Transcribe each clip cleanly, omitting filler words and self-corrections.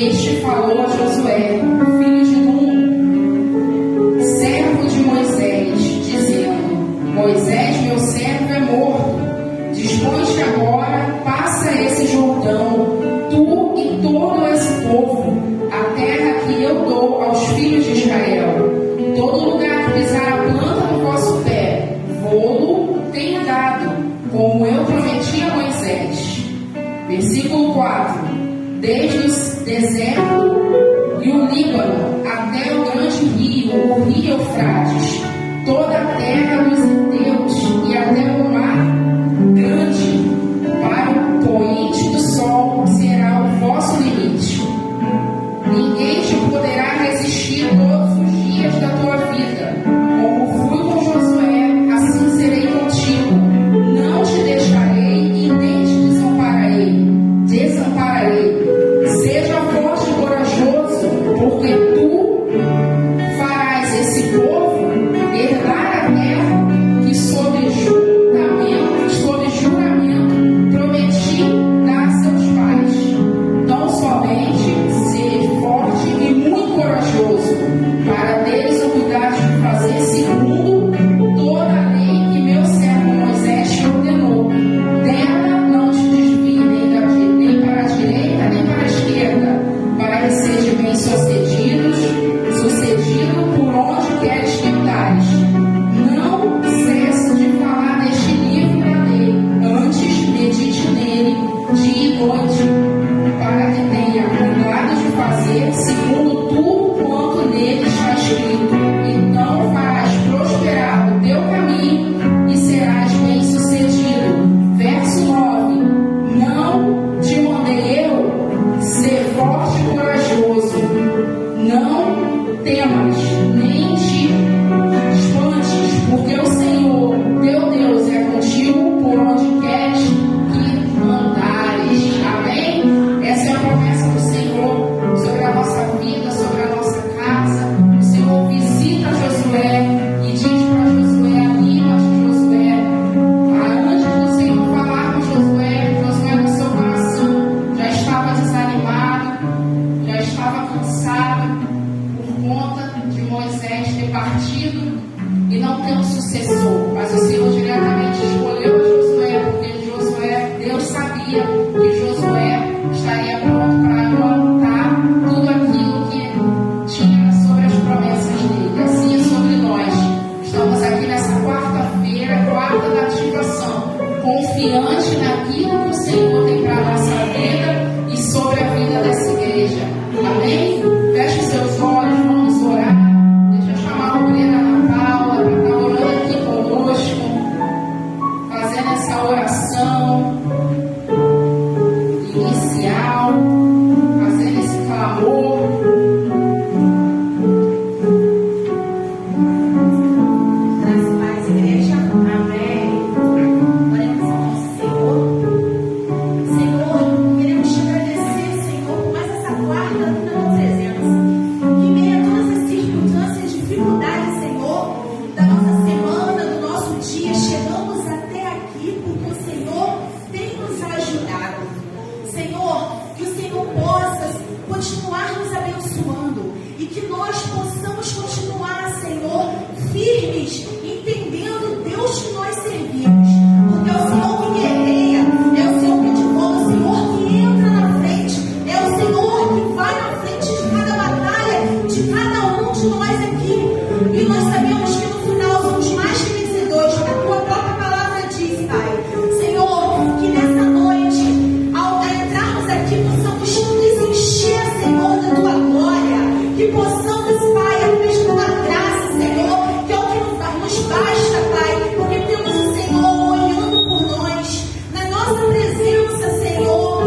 Este falou a Josué, filho de Nun, servo de Moisés, dizendo: Moisés, meu servo, é morto. Dispõe-te agora, passa esse Jordão, tu e todo esse povo, a terra que eu dou aos filhos de Israel. Todo lugar que pisar a planta do vosso pé, vou-lo tenho dado, como eu prometi a Moisés. Versículo 4. Desde o deserto e o Líbano até o grande rio, o rio Eufrates, toda a terra dos heteus e até o mar grande, para o poente do sol será o vosso limite. Ninguém te poderá resistir todos os dias da tua vida. Como fui com Josué, assim serei contigo. Não te deixarei e nem te desampararei. Seja forte e corajoso, porque tu farás esse povo herdar a terra que sob juramento prometi dar a seus pais. Tão somente seja forte e muito corajoso, para teres o cuidado de fazer segundo toda a lei que meu servo Moisés te ordenou. Dela não te desvie nem para a direita nem para a esquerda, para que seja bem sucedido por onde queres que andares. Não cesse de falar deste livro da lei, antes medite nele dia e noite, para que tenha cuidado de fazer segundo tudo quanto nele está escrito. Então farás prosperar o teu caminho e serás bem sucedido. Verso 9. Não te mandei eu ser forte e corajoso. Não temas, nem te espantes, porque o Senhor, teu Deus, é contigo por onde queres que andares. Amém? Essa é a promessa do Senhor sobre a nossa vida, sobre a nossa casa. O Senhor visita Josué e diz para Josué, anima Josué. Antes do Senhor falar com Josué, Josué no seu coração já estava desanimado, já estava cansado por conta de Moisés ter partido e não ter um sucessor. Mas o Senhor diretamente escolheu Josué, porque Josué, Deus sabia que Josué estaria pronto para implantar tudo aquilo que tinha sobre as promessas dele. Assim é sobre nós. Estamos aqui nessa quarta-feira, quarta da ativação, confiante naquilo que o Senhor tem para a nossa vida e sobre a vida dessa igreja. Amém? Feche seus olhos, vamos orar. Deixa eu chamar a obreira Ana Paula para estar orando aqui conosco, fazendo essa oração inicial, fazendo esse clamor. Graças a Deus, igreja. Amém. Oremos ao nosso Senhor. Senhor, queremos te agradecer, Senhor, por mais essa quarta na tua presença. Que em meio a todas as circunstâncias e dificuldades, Senhor, da nossa semana, do nosso dia, chegamos até aqui porque o Senhor tem nos ajudado. Senhor, que o Senhor possa continuar nos abençoando e que nós possamos continuar, Senhor, firmes, entendendo o Deus que nós servimos, porque é o Senhor que guerreia, é o Senhor que advoga, o Senhor que entra na frente, é o Senhor que vai na frente de cada batalha, de cada um de nós aqui, e nós sabemos que no final somos mais que vencedores, a tua própria palavra diz, Pai. Senhor, que nessa noite, ao entrarmos aqui, possamos nos encher, Senhor, da tua glória, que possamos, Pai, através da tua graça, Senhor, que é o que nos basta, Pai, porque temos o Senhor olhando por nós, na nossa presença, Senhor,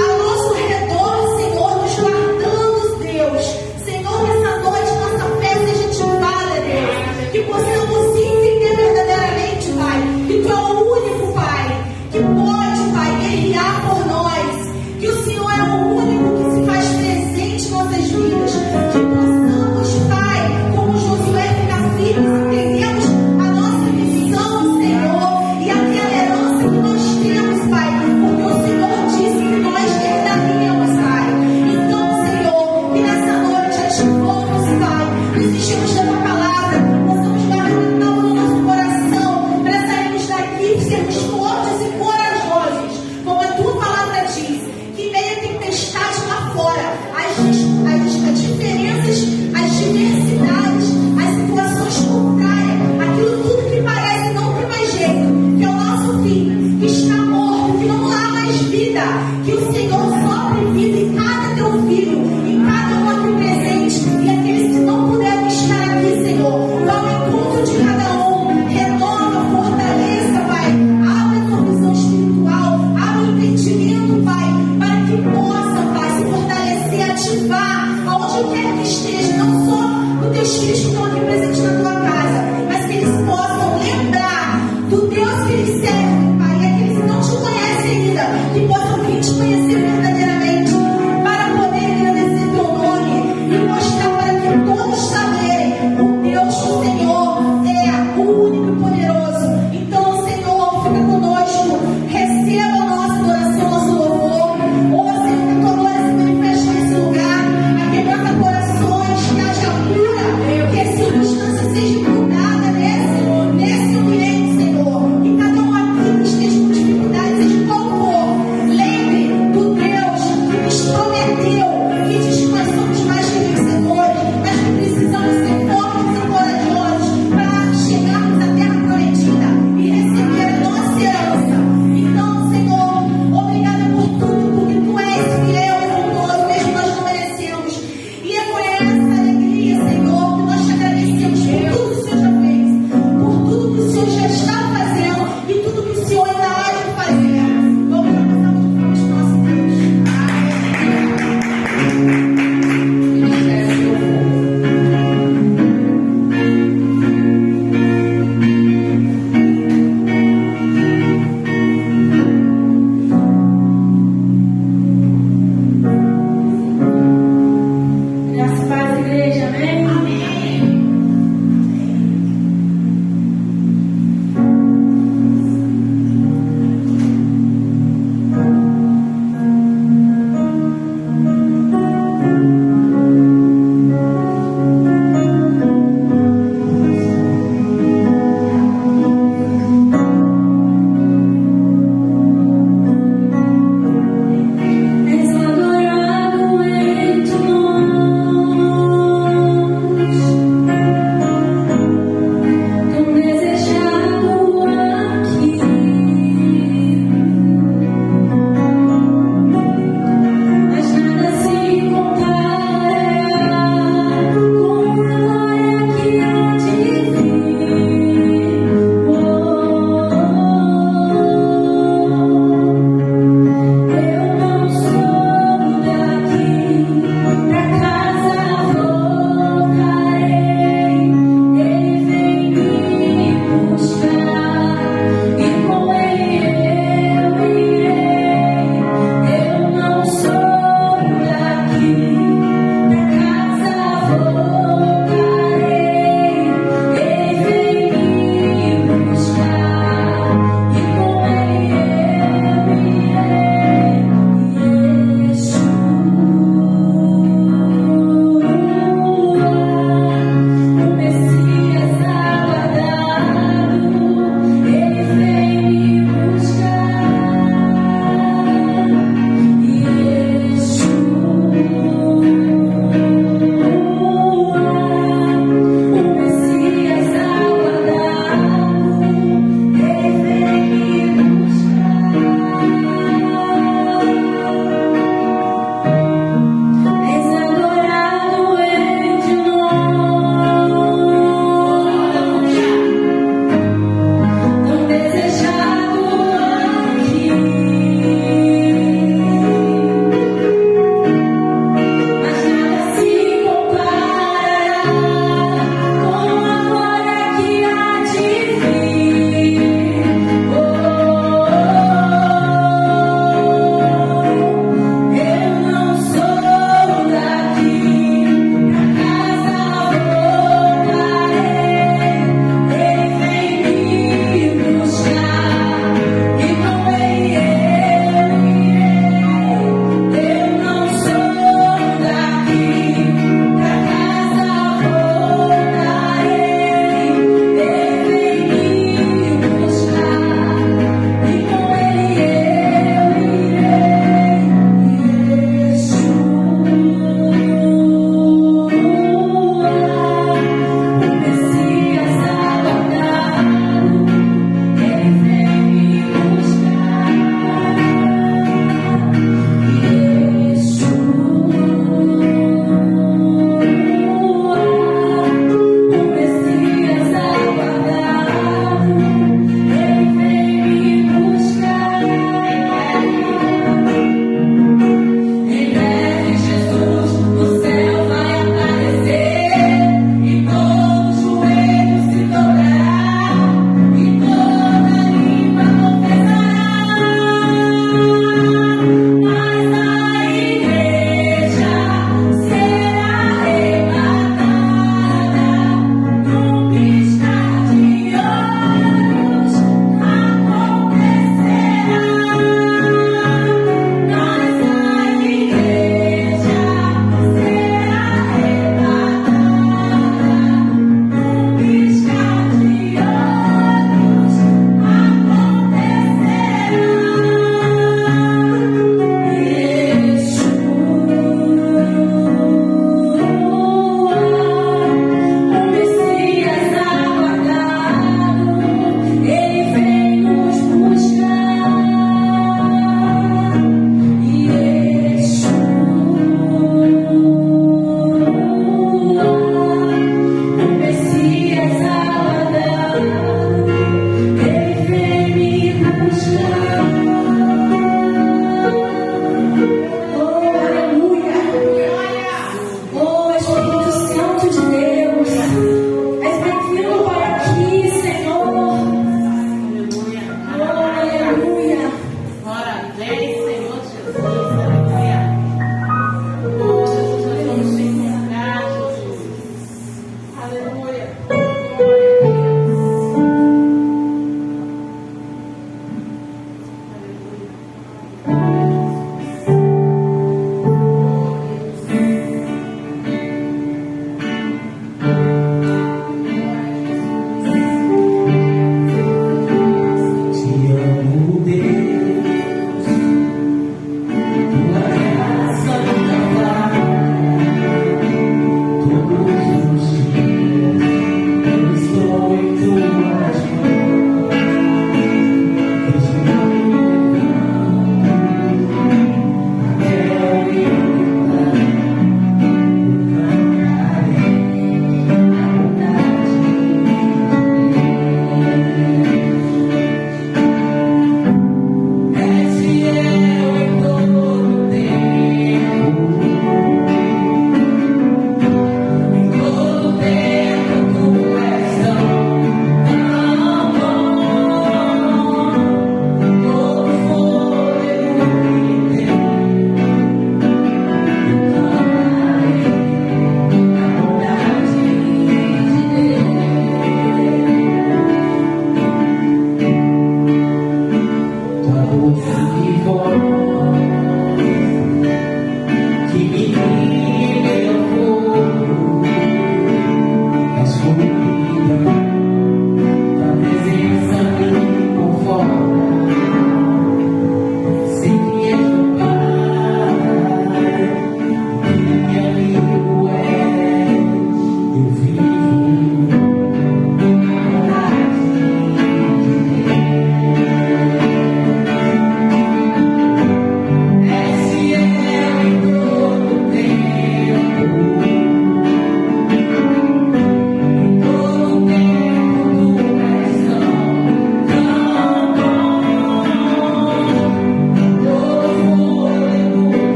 ao nosso redor, Senhor, nos guardando, Deus. Senhor, nessa noite nossa fé seja ativada, Deus, que possamos entender verdadeiramente, Pai, que Tu é o único, Pai, que pode, Pai, guerrear por nós, que o Senhor é o único que se faz presente em nossas vidas, que possamos, Pai, como Josué, ficar firmes, entendemos a nossa missão, Senhor, e aquela herança que nós temos, Pai, porque o Senhor disse que nós herdaríamos, Pai. Então, Senhor, onde quer que esteja, não só os teus filhos que estão aqui presentes na tua casa, mas que eles possam lembrar do Deus que eles servem, Pai, e aqueles que não te conhecem ainda, que possam vir te conhecer verdadeiramente, para poder agradecer teu nome e mostrar para que todos saberem o Deus do Senhor é o único e poderoso. Então, Senhor, fica conosco, receba a nossa adoração, nosso louvor. Ó Senhor, que a tua glória se manifeste nesse lugar, a quebranta corações, que haja cura, que as circunstâncias sejam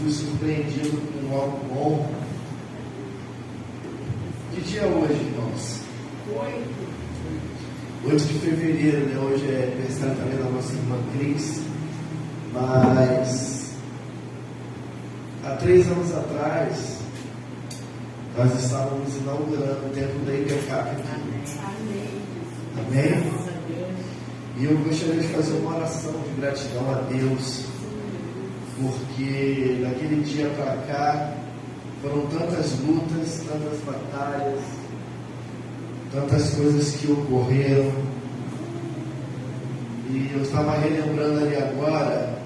fui surpreendido com algo bom. Que dia é hoje, irmãos? 8 de fevereiro, né? Hoje é aniversário também da nossa irmã Cris. Mas há 3 anos atrás nós estávamos inaugurando o templo da IBK aqui. Amém? E eu gostaria de fazer uma oração de gratidão a Deus, porque daquele dia para cá foram tantas lutas, tantas batalhas, tantas coisas que ocorreram. E eu estava relembrando ali agora,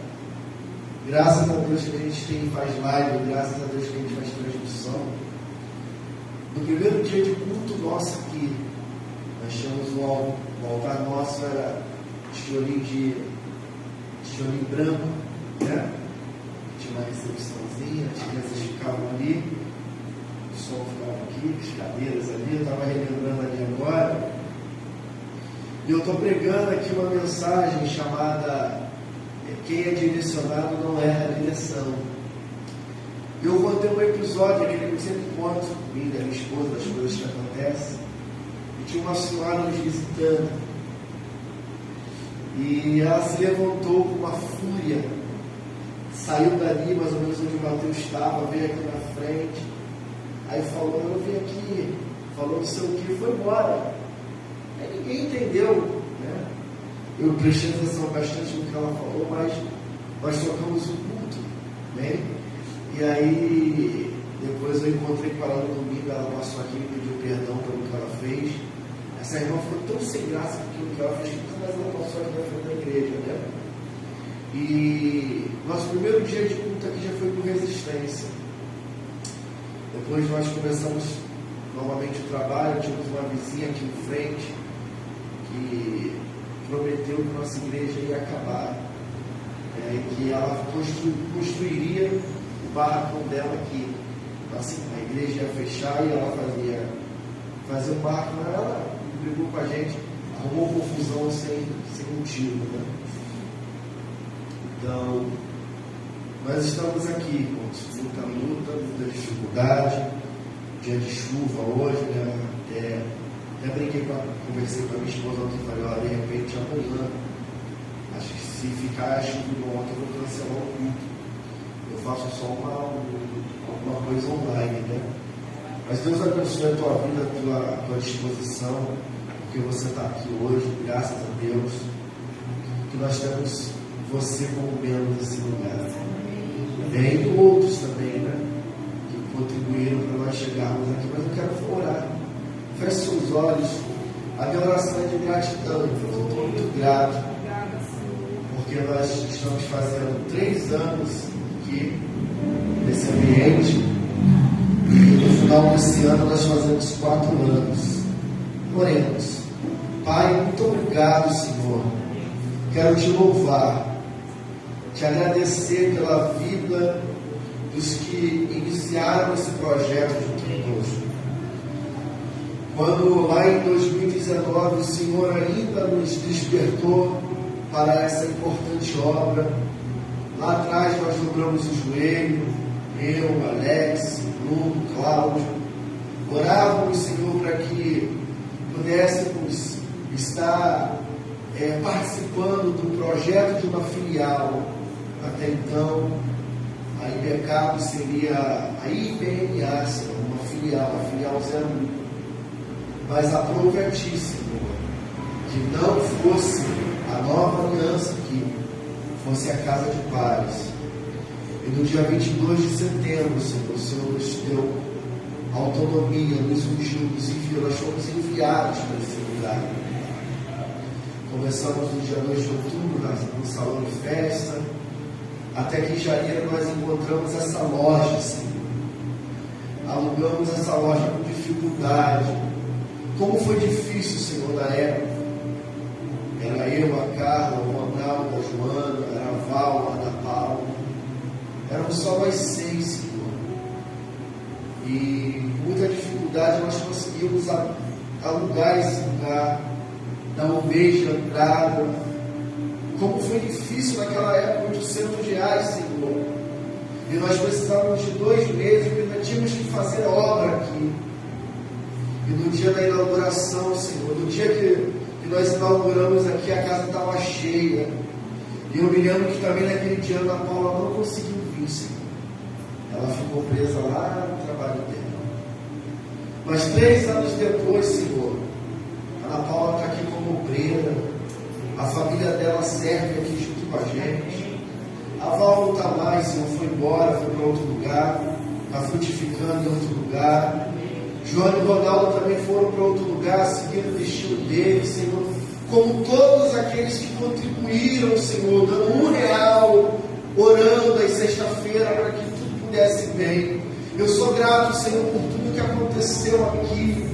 graças a Deus que a gente faz live, graças a Deus que a gente faz transmissão. No primeiro dia de culto nosso aqui, nós tínhamos um altar nosso, era tijolinho branco, né? Tinha uma recepçãozinha, as crianças ficavam ali, o som ficava aqui, as cadeiras ali, eu estava relembrando ali agora. E eu estou pregando aqui uma mensagem chamada Quem é direcionado não erra a direção. Eu vou ter um episódio, aquele que eu sempre conto comigo, da minha esposa, das coisas que acontecem. E tinha uma senhora nos visitando. E ela se levantou com uma fúria. Saiu dali, mais ou menos onde o Mateus estava, veio aqui na frente. Aí falou, eu vim aqui, falou não sei o que, foi embora. Aí ninguém entendeu, né? Eu prestei atenção bastante no que ela falou, mas nós tocamos o culto, né? E aí, depois eu encontrei com ela no domingo, ela passou aqui e pediu perdão pelo que ela fez. Essa irmã ficou tão sem graça com aquilo que ela fez, mas ela passou aqui na frente da igreja, né? E nosso primeiro dia de culto aqui já foi com resistência. Depois nós começamos novamente o trabalho, tínhamos uma vizinha aqui em frente que prometeu que nossa igreja ia acabar, e que ela construiria o barracão dela aqui. Assim, a igreja ia fechar e ela fazia um barracão. Ela brigou com a gente, arrumou confusão sem motivo, né? Então, nós estamos aqui, irmãos, muita luta, muita dificuldade, dia de chuva hoje, né? Até conversei com a minha esposa ontem e falei, olha, de repente amanhã, acho que se ficar chuva ontem, eu vou cancelar o culto. Eu faço só alguma coisa online, né? Mas Deus abençoe a tua vida, a tua disposição, porque você está aqui hoje, graças a Deus, que nós temos você como membro desse lugar. Amém? E outros também, né? Que contribuíram para nós chegarmos aqui. Mas eu quero orar. Feche seus olhos. A minha oração é de gratidão. Eu estou muito grato, porque nós estamos fazendo 3 anos aqui nesse ambiente. E no final desse ano nós fazemos 4 anos. Oremos. Pai, muito obrigado, Senhor. Quero te louvar, te agradecer pela vida dos que iniciaram esse projeto junto conosco. Quando lá em 2019 o Senhor ainda nos despertou para essa importante obra, lá atrás nós dobramos o joelho, eu, Alex, Bruno, Cláudio, orávamos, Senhor, para que pudéssemos estar participando do projeto de uma filial. Até então, a IBK seria a IBNA, uma filial, a filial 01. Mas aprove a Ti, Senhor, que não fosse a nova aliança aqui, fosse a casa de paz. E no dia 22 de setembro, Senhor, o Senhor nos deu autonomia, nos ungiu, nos enviou, nós fomos enviados para esse lugar. Começamos no dia 2 de outubro, no salão de festa, até que em janeiro nós encontramos essa loja, Senhor. Alugamos essa loja com dificuldade. Como foi difícil, Senhor, na época. Era eu, a Carla, o Ronaldo, a Joana, era a Val, a Ana Paula. Éramos só nós 6, Senhor. E com muita dificuldade nós conseguimos alugar esse lugar, dar um mês de entrada. Como foi difícil naquela época, R$800, Senhor. E nós precisávamos de 2 meses, porque nós tínhamos que fazer obra aqui. E no dia da inauguração, Senhor, no dia que nós inauguramos aqui, a casa estava cheia. E eu me lembro que também naquele dia a Ana Paula não conseguiu vir, Senhor. Ela ficou presa lá no trabalho dela. Mas 3 anos depois, Senhor, a Ana Paula está aqui como obreira. A família dela serve aqui junto com a gente. A Val não está mais, Senhor, foi embora, foi para outro lugar. Está frutificando em outro lugar. João e Ronaldo também foram para outro lugar, seguindo o destino deles, Senhor. Como todos aqueles que contribuíram, Senhor, dando R$1, orando às sexta-feira para que tudo pudesse bem. Eu sou grato, Senhor, por tudo que aconteceu aqui.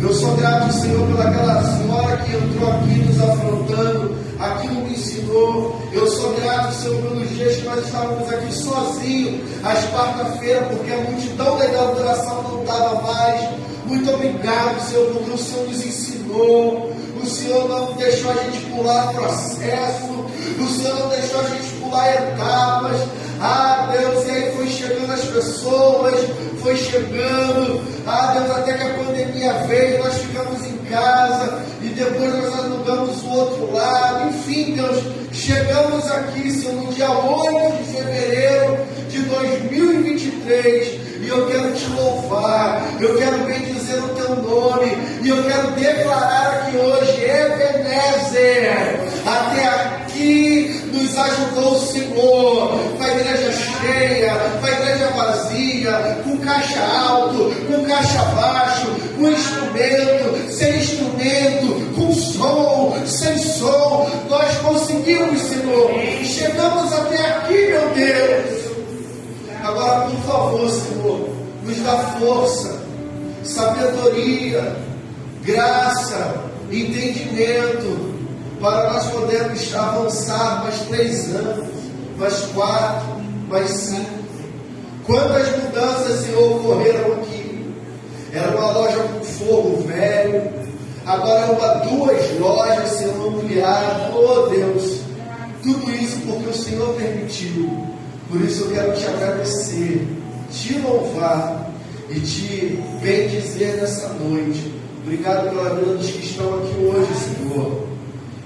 Eu sou grato, Senhor, pelaquela senhora que entrou aqui nos afrontando, aquilo me ensinou. Eu sou grato, Senhor, pelos dias que nós estávamos aqui sozinhos, às quarta-feira, porque a multidão da inauguração não estava mais. Muito obrigado, Senhor, porque o Senhor nos ensinou. O Senhor não deixou a gente pular processo. O Senhor não deixou a gente pular etapas. Ah, Deus, e aí foi chegando as pessoas, foi chegando. Ah, Deus, até que a pandemia veio, nós ficamos em casa e depois nós alugamos o outro lado. Enfim, Deus, chegamos aqui, Senhor, no dia 8 de fevereiro de 2023. E eu quero te louvar, eu quero bendizer o teu nome, e eu quero declarar aqui hoje, Ebenezer, até aqui nos ajudou o Senhor, com a igreja cheia, com a igreja vazia, com caixa alto, com caixa baixo, com instrumento, sem instrumento, com som, sem som, nós conseguimos, Senhor, chegamos até aqui, meu Deus. Agora, por favor, Senhor, nos dá força, sabedoria, graça, entendimento, para nós podermos avançar mais 3 anos, mais 4, mais 5. Quantas mudanças, Senhor, ocorreram aqui? Era uma loja com fogo velho, agora é 2 lojas, Senhor, ampliadas. Oh, Deus, tudo isso porque o Senhor permitiu. Por isso eu quero te agradecer, te louvar e te bendizer nessa noite. Obrigado pela vida dos que estão aqui hoje, Senhor.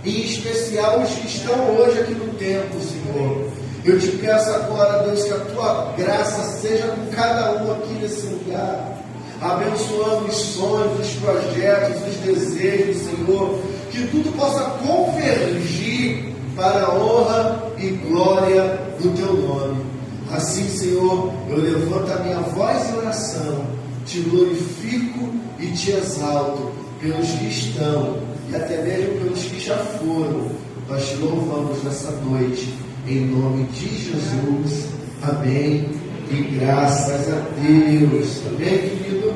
Em especial os que estão hoje aqui no templo, Senhor. Eu te peço agora, Deus, que a tua graça seja com cada um aqui nesse lugar, abençoando os sonhos, os projetos, os desejos, Senhor. Que tudo possa convergir para a honra e glória do teu nome. Assim, Senhor, eu levanto a minha voz em oração, te glorifico e te exalto pelos que estão e até mesmo pelos que já foram. Nós te louvamos nessa noite, em nome de Jesus. Amém. E graças a Deus. Amém, querido?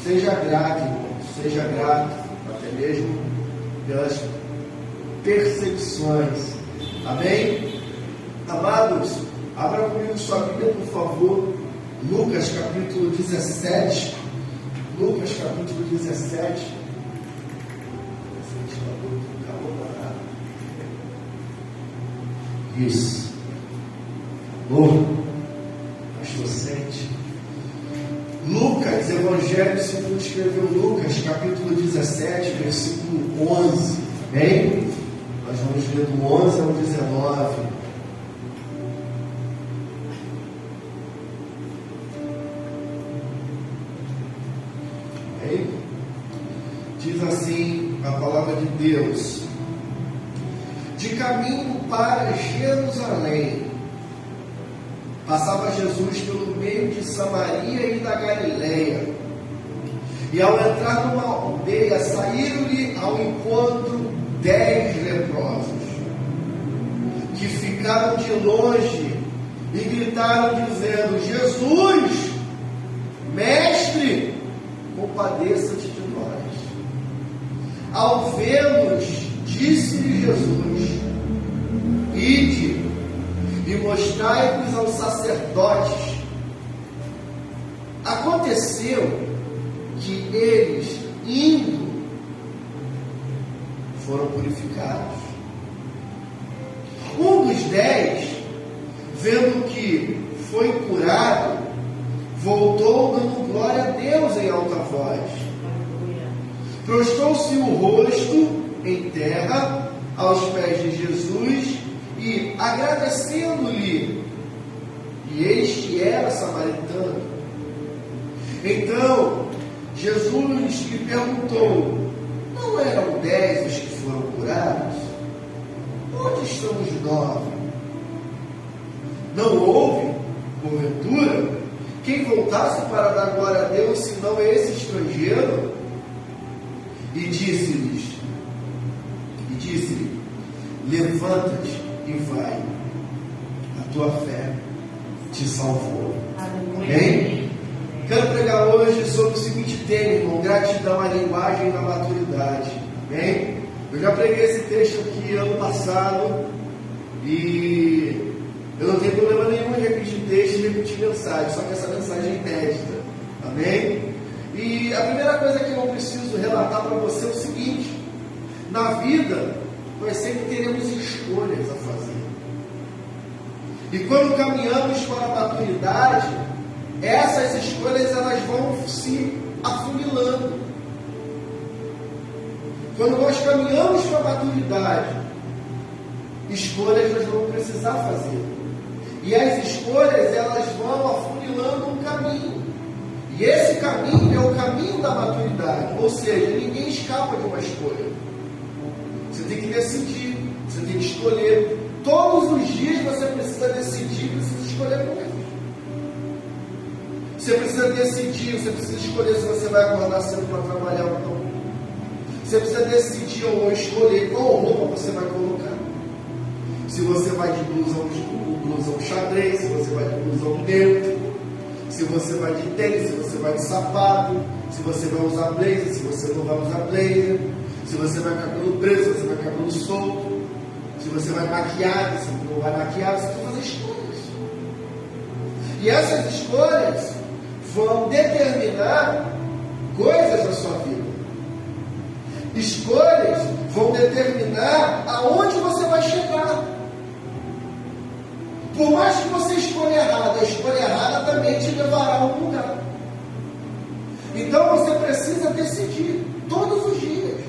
Seja grato, irmão. Seja grato, até mesmo pelas perseguições. Amém? Amados, abra comigo sua Bíblia, por favor. Lucas capítulo 17. Lucas capítulo 17. Isso. Oh, pastor Sente. Lucas, Evangelho segundo escreveu Lucas, capítulo 17, versículo 11. Bem? Nós vamos ler do 11 ao 19. Bem? Diz assim a palavra de Deus: de caminho para Jerusalém, passava Jesus pelo meio de Samaria e da Galileia, e ao entrar numa aldeia, saíram-lhe ao encontro 10 leprosos, que ficaram de longe e gritaram dizendo: Jesus, mestre, compadeça-te de nós. Ao vê-los, disse-lhe Jesus: ide e mostrai-vos aos sacerdotes. Aconteceu que eles, indo, foram purificados. Um dos 10, vendo que foi curado, voltou dando glória a Deus em alta voz. Prostrou-se o rosto em terra aos pés de Jesus e, agradecendo-lhe, e este era samaritano. Então, Jesus lhe perguntou: não eram 10 os que foram curados? Onde estão os 9? Não houve, porventura, quem voltasse para dar glória a Deus, senão esse estrangeiro? E disse-lhe, levanta-te e vai, a tua fé te salvou. Amém? Quero pregar hoje sobre o seguinte tema, irmão: gratidão à linguagem da maturidade. Amém? Eu já preguei esse texto aqui ano passado e eu não tenho problema nenhum em repetir texto e repetir mensagem, só que essa mensagem é inédita. Amém? E a primeira coisa que eu preciso relatar para você é o seguinte: na vida nós sempre teremos escolhas a fazer. E quando caminhamos para a maturidade, essas escolhas elas vão se afunilando. Quando nós caminhamos para a maturidade, escolhas nós vamos precisar fazer. E as escolhas elas vão afunilando um caminho. E esse caminho é o caminho da maturidade. Ou seja, ninguém escapa de uma escolha. Você tem que decidir, você tem que escolher. Todos os dias você precisa decidir, precisa escolher coisas. Você precisa decidir, você precisa escolher se você vai acordar cedo para trabalhar ou não. Você precisa decidir ou escolher qual roupa você vai colocar. Se você vai de blusão xadrez, se você vai de blusão neutro, se você vai de tênis, se você vai de sapato, se você vai usar blazer, se você não vai usar blazer, se você vai com cabelo preso, se você vai com cabelo solto, se você vai maquiado, se não vai maquiado, você tem que fazer escolhas. E essas escolhas vão determinar coisas da sua vida. Escolhas vão determinar aonde você vai chegar. Por mais que você escolha errado, a escolha errada também te levará a um lugar. Então você precisa decidir todos os dias.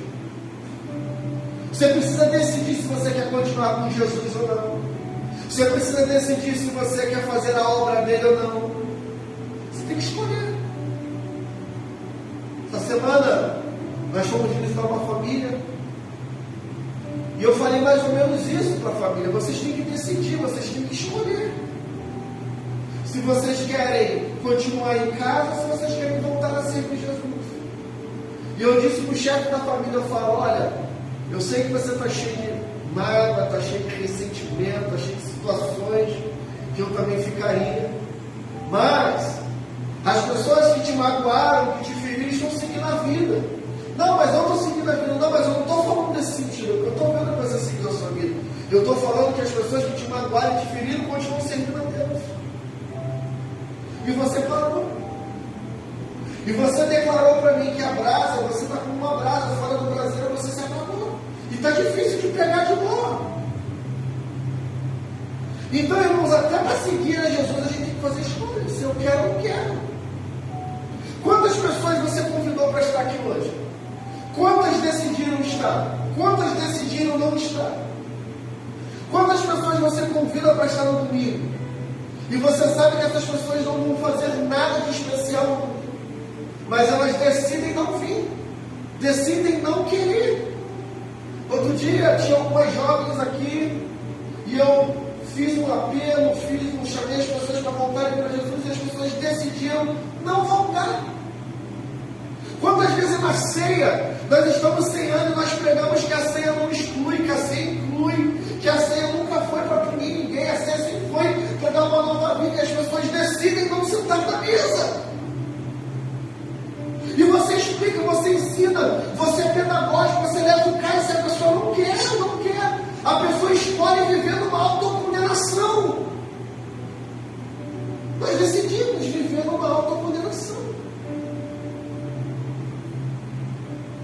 Você precisa decidir se você quer continuar com Jesus ou não. Você precisa decidir se você quer fazer a obra dele ou não. Você tem que escolher. Essa semana nós fomos visitar uma família e eu falei mais ou menos isso para a família: vocês têm que decidir, vocês têm que escolher se vocês querem continuar em casa, se vocês querem voltar a servir Jesus. E eu disse para o chefe da família, eu falo: olha, eu sei que você está cheio de mágoa, está cheio de ressentimento, está cheio de situações que eu também ficaria, mas as pessoas que te magoaram, que te feriram, estão seguindo a vida. Não, mas eu estou seguindo a vida. Não, mas eu não estou falando desse sentido. Eu estou vendo que você seguiu a sua vida. Eu estou falando que as pessoas que te magoaram e te feriram continuam servindo a Deus. E você parou. E você declarou para mim que a brasa, você está com uma brasa fora do braseiro, você se acabou. E está difícil de pegar de novo. Então, irmãos, até para seguir a Jesus, a gente tem que fazer escolhas. Se eu quero ou não quero. Quantas pessoas você convidou para estar aqui hoje? Quantas decidiram estar? Quantas decidiram não estar? Quantas pessoas você convida para estar no domingo? E você sabe que essas pessoas não vão fazer nada de especial no domingo. Mas elas decidem não vir. Decidem não querer. Outro dia tinha algumas jovens aqui e eu fiz um apelo, chamei as pessoas para voltarem para Jesus e as pessoas decidiram não voltar. Quantas vezes na ceia nós estamos ceando e nós pregamos que a ceia não exclui, que a ceia inclui, que a ceia nunca foi para punir ninguém, a ceia sempre foi para dar uma nova vida e as pessoas decidem não sentar na mesa. E você explica, você ensina, você é pedagógico, você leva o cara se a pessoa não quer. A pessoa escolhe viver numa autocondenação. Nós decidimos viver numa autocondenação.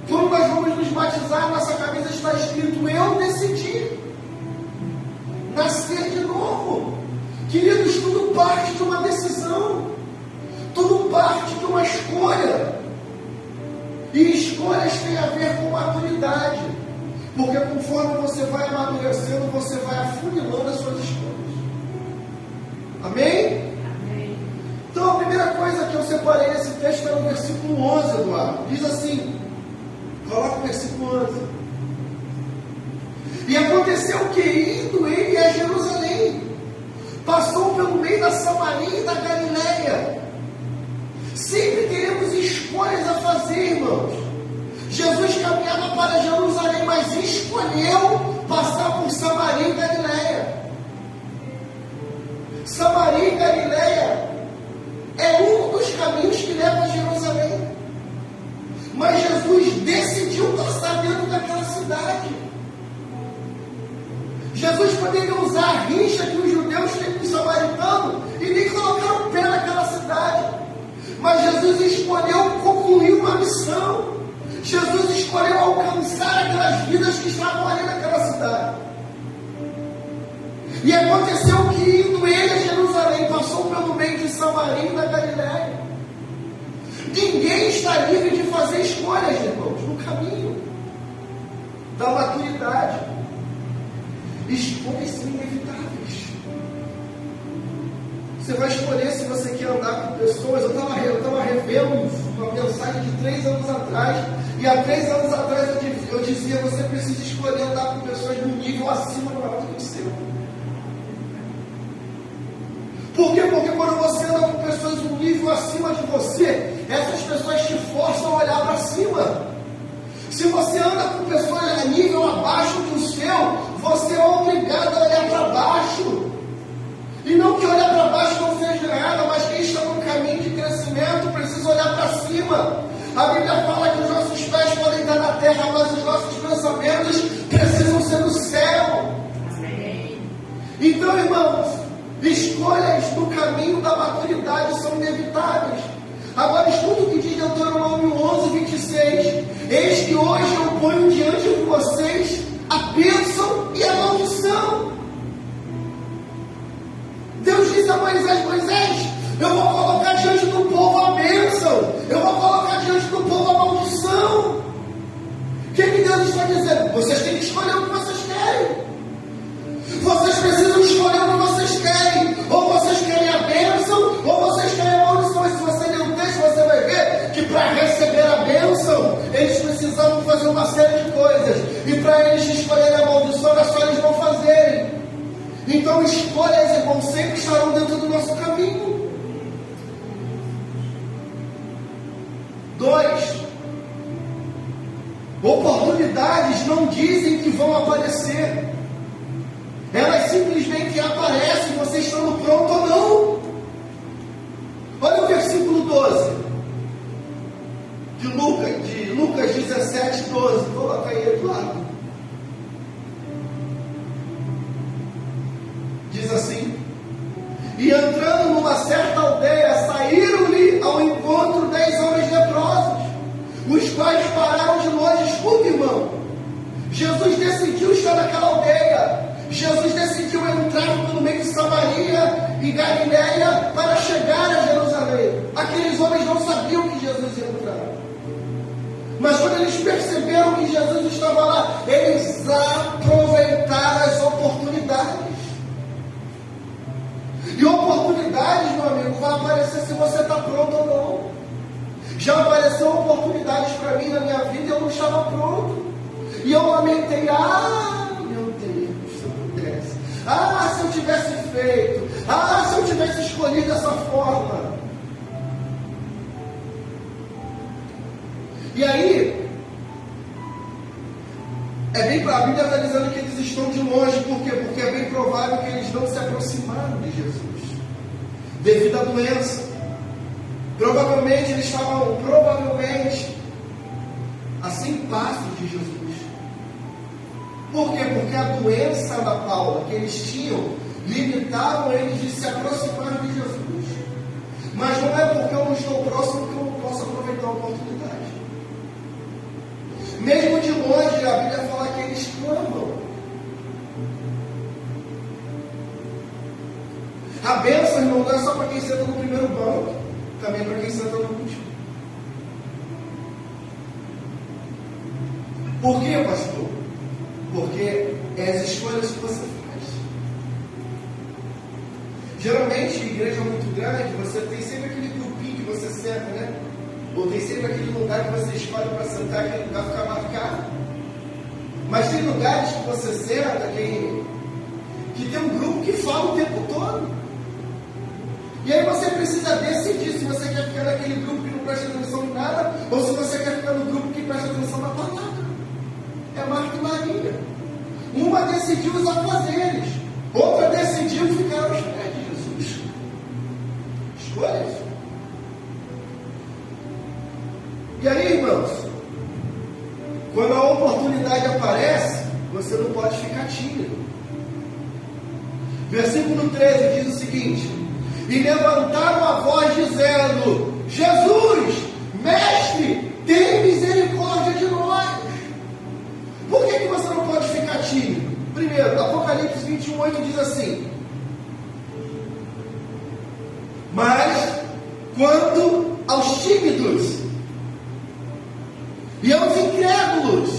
Quando nós vamos nos batizar, nossa camisa está escrito: eu decidi nascer de novo. Queridos, tudo parte de uma uma escolha. E escolhas têm a ver com maturidade. Porque conforme você vai amadurecendo, você vai afunilando as suas escolhas. Amém? Amém. Então a primeira coisa que eu separei nesse texto é no versículo 11, Eduardo. Diz assim, coloca o versículo 11. E aconteceu que, indo ele a Jerusalém, passou pelo meio da Samaria e da Galileia. Sempre teremos escolhas a fazer, irmãos. Jesus caminhava para Jerusalém, mas escolheu passar por Samaria e Galileia. Samaria e Galileia é um dos caminhos que leva a Jerusalém. Mas Jesus decidiu passar dentro daquela cidade. Jesus poderia usar a rixa que os judeus têm com os samaritanos e nem colocar o pé naquela cidade. Mas Jesus escolheu concluir uma missão. Jesus escolheu alcançar aquelas vidas que estavam ali naquela cidade. E aconteceu que, indo ele a Jerusalém, passou pelo meio de Samaria e da Galileia. Ninguém está livre de fazer escolhas, irmãos, no caminho da maturidade. Escolhas são inevitáveis. Você vai escolher se você quer andar com pessoas. Eu estava revendo uma mensagem de 3 anos atrás. E há 3 anos atrás eu dizia: você precisa escolher andar com pessoas no nível acima do seu. Por quê? Porque quando você anda com pessoas no nível acima de você, essas pessoas te forçam a olhar para cima. Se você anda com pessoas a nível abaixo do seu, você é obrigado a olhar para baixo. E não que olhar para baixo não seja nada, mas quem está no caminho de crescimento precisa olhar para cima. A Bíblia fala que os nossos pés podem estar na terra, mas os nossos pensamentos precisam ser no céu. Amém. Então, irmãos, escolhas no caminho da maturidade são inevitáveis. Agora escuta o que diz Deuteronômio 11:26. Eis que hoje eu ponho diante de vocês a bênção e a maldição. Deus diz a Moisés: Moisés, eu vou colocar diante do povo a bênção, eu vou colocar diante do povo a maldição. O que Deus está dizendo? Vocês têm que escolher o que vocês querem. Vocês precisam escolher o que vocês querem. Ou vocês querem a bênção, ou vocês querem a maldição. E se você ler o texto, você vai ver que para receber a bênção, eles precisavam fazer uma série de coisas. E para eles escolherem a maldição, era só eles não fazerem. Então escolhas, irmãos, sempre estarão dentro do nosso caminho. 2. Oportunidades não dizem que vão aparecer. Elas simplesmente aparecem, você estando pronto ou não. Olha o versículo 12 de Lucas 17:12. Coloca aí, Eduardo. Diz assim: e entrando numa certa aldeia, saíram-lhe ao encontro 10 homens leprosos, os quais pararam de longe. Escuta, irmão, Jesus decidiu estar naquela aldeia. Jesus decidiu entrar no meio de Samaria e Galileia para chegar a Jerusalém. Aqueles homens não sabiam que Jesus ia entrar. Mas quando eles perceberam que Jesus estava lá, eles aproveitaram as oportunidades. E oportunidades, meu amigo, vai aparecer se você está pronto ou não. Já apareceu oportunidades para mim na minha vida e eu não estava pronto. E eu lamentei: meu Deus, se eu pudesse. Se eu tivesse feito. Se eu tivesse escolhido dessa forma. E aí, a Bíblia está dizendo que eles estão de longe. Por quê? Porque é bem provável que eles não se aproximaram de Jesus devido à doença. Provavelmente eles estavam a 100 passos de Jesus. Por quê? Porque a doença da Paula que eles tinham limitavam eles de se aproximar de Jesus. Mas não é porque eu não estou próximo que eu não posso aproveitar a oportunidade. Mesmo de longe, a Bíblia fala que eles clamam. A bênção, irmão, não é só para quem senta no primeiro banco, também para quem senta no último. Por quê, pastor? Porque é as escolhas que você faz. Geralmente, em igreja muito grande, você tem sempre aquele grupinho que você senta, né? Ou tem sempre aquele lugar que você escolhe para sentar, aquele lugar ficar marcado. Mas tem lugares que você senta que tem um grupo que fala o tempo todo. E aí você precisa decidir se você quer ficar naquele grupo que não presta atenção em nada, ou se você quer ficar no grupo que presta atenção na palavra. É Marta e Maria. Uma decidiu os afazeres, outra decidiu ficar aos pés de Jesus. Escolhas. E aí, irmãos, quando a oportunidade aparece, você não pode ficar tímido. Versículo 13 diz o seguinte: e levantaram a voz dizendo: Jesus, Mestre, tem misericórdia de nós. Por que você não pode ficar tímido? Primeiro, Apocalipse 21:8 diz assim: mas quanto aos tímidos e aos incrédulos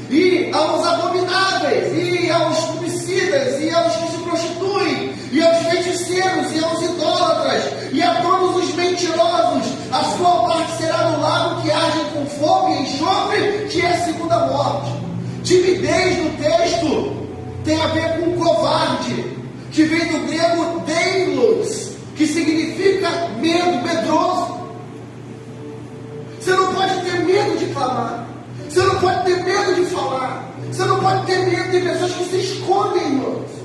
e aos abomináveis e aos homicidas e aos que se prostituem e aos feiticeiros e aos idólatras e a todos os mentirosos, a sua parte será no lago que arde com fogo e enxofre, que é a segunda morte. Timidez no texto tem a ver com covarde, que vem do grego deilos, que significa medo, medroso. Você não pode ter medo de clamar, você não pode ter medo de falar, você não pode ter medo de pessoas que se escondem, irmãos.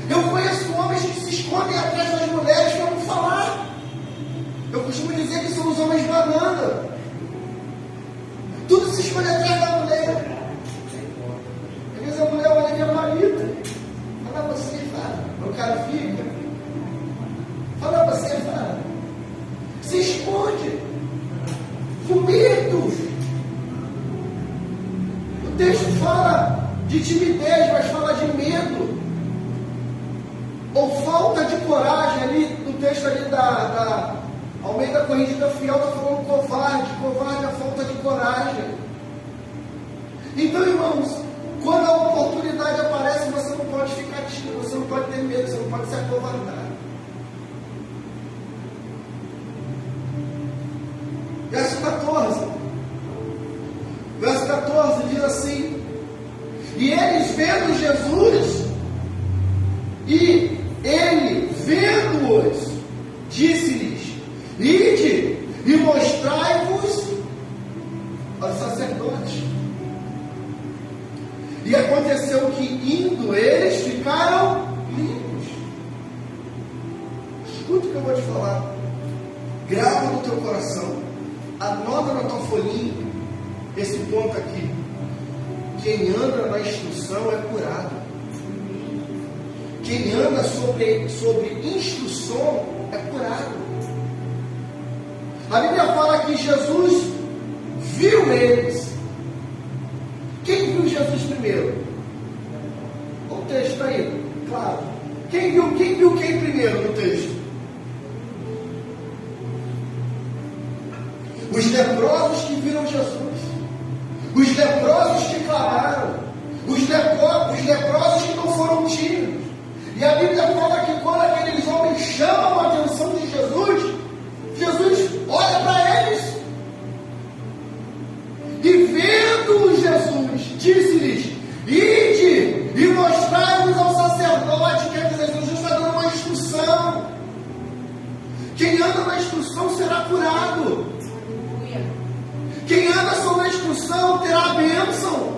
Eu conheço homens que se escondem atrás das mulheres para não falar. Eu costumo dizer que são os homens banana. Tudo se esconde atrás da mulher. Às vezes a mulher olha minha marido. Fala você, fala. O cara fica. Fala você, fala. Se esconde. Com medo. O texto fala de timidez, mas fala de medo. Ou falta de coragem, ali no texto ali da Almeida Corrigida Fiel está falando covarde é a falta de coragem. Então, irmãos, quando a oportunidade aparece, você não pode ficar tímido, você não pode ter medo, você não pode se acovardar. Verso 14 diz assim: e eles vendo Jesus, e ele, vendo-os, disse-lhes: ide e mostrai-vos aos sacerdotes. E aconteceu que, indo eles, ficaram limpos. Escuta o que eu vou te falar. Grava no teu coração. Anota na tua folhinha esse ponto aqui. Quem anda na instrução é curado. Quem anda sobre instrução é curado. A Bíblia fala que Jesus viu eles. Quem viu Jesus primeiro? O texto aí, claro. Quem viu quem primeiro no texto? Os leprosos que viram Jesus. Os leprosos que clamaram. Os leprosos que não foram tímidos. E a Bíblia fala que quando aqueles homens chamam a atenção de Jesus, Jesus olha para eles. E vendo Jesus, disse-lhes: ide e mostrai-vos ao sacerdote. Quer dizer, Jesus está dando uma instrução. Quem anda na instrução será curado. Quem anda sob a instrução terá a bênção.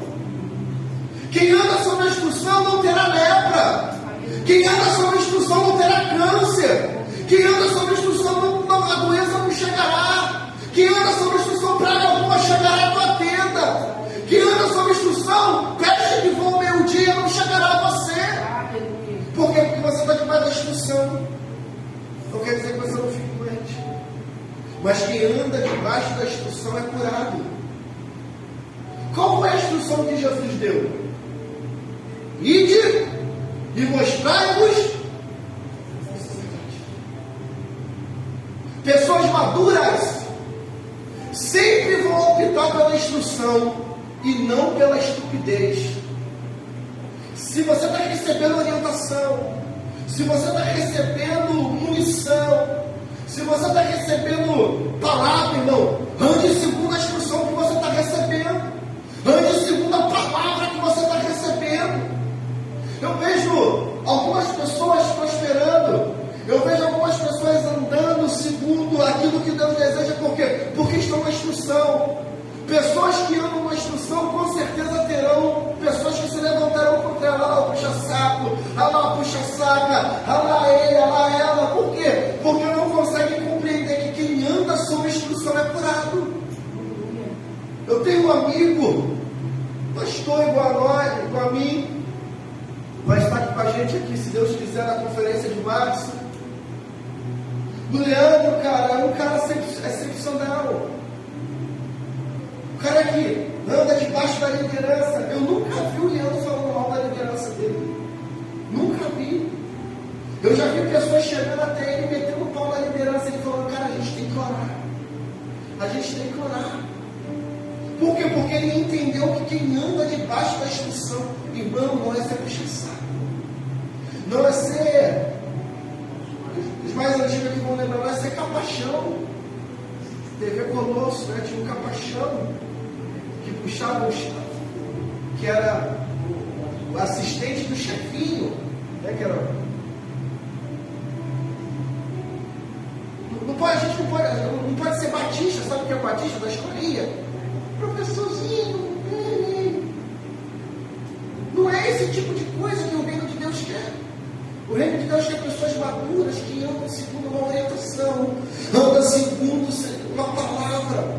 Quem anda sob a instrução não terá lepra. Quem anda sob a instrução não terá câncer. Quem anda sob a instrução a doença não chegará. Quem anda sob a instrução praga alguma chegará à tua tenda. Quem anda sob a instrução peste que voa ao meio-dia não chegará a você. Por quê? Porque você está debaixo da instrução. Não quer dizer que você não fique doente. Mas quem anda debaixo da instrução é curado. Qual foi a instrução que Jesus deu? Ide e mostrai-vos. Pessoas maduras sempre vão optar pela instrução e não pela estupidez. Se você está recebendo orientação, se você está recebendo munição, se você está recebendo palavra, irmão, ande segundo a instrução que você está recebendo, ande segundo a palavra que você está recebendo. Eu vejo algumas pessoas prosperando, eu vejo algumas pessoas andando segundo aquilo que Deus deseja, por quê? Porque estão na instrução. Pessoas que amam a instrução, com certeza terão pessoas que se levantarão contra ela, puxa saco, ela puxa saca, ela ele, ela ela. Por quê? Porque não conseguem compreender que quem anda sob instrução é curado. Eu tenho um amigo, pastor igual a nós, igual a mim, vai estar aqui com a gente aqui, se Deus quiser, na conferência de março. O Leandro, cara, é um cara excepcional. O cara que anda debaixo da liderança. Eu nunca vi o Leandro falando mal da liderança dele. Nunca vi. Eu já vi pessoas chegando até ele, metendo o pau na liderança, ele falando, cara, a gente tem que orar. A gente tem que orar. Por quê? Porque ele entendeu que quem anda debaixo da instrução, irmão, não é ser puxa-saco. Não é ser... Os mais antigos aqui vão lembrar, não é ser capachão. TV Colosso, né? Tinha um capachão que puxava o chave, que era o assistente do chefinho, né? Que era... a gente não pode ser batista, sabe o que é batista da escolinha? Professorzinho. Não é esse tipo de coisa que o reino de Deus quer. O reino de Deus quer pessoas maduras que andam segundo uma orientação, andam segundo uma palavra.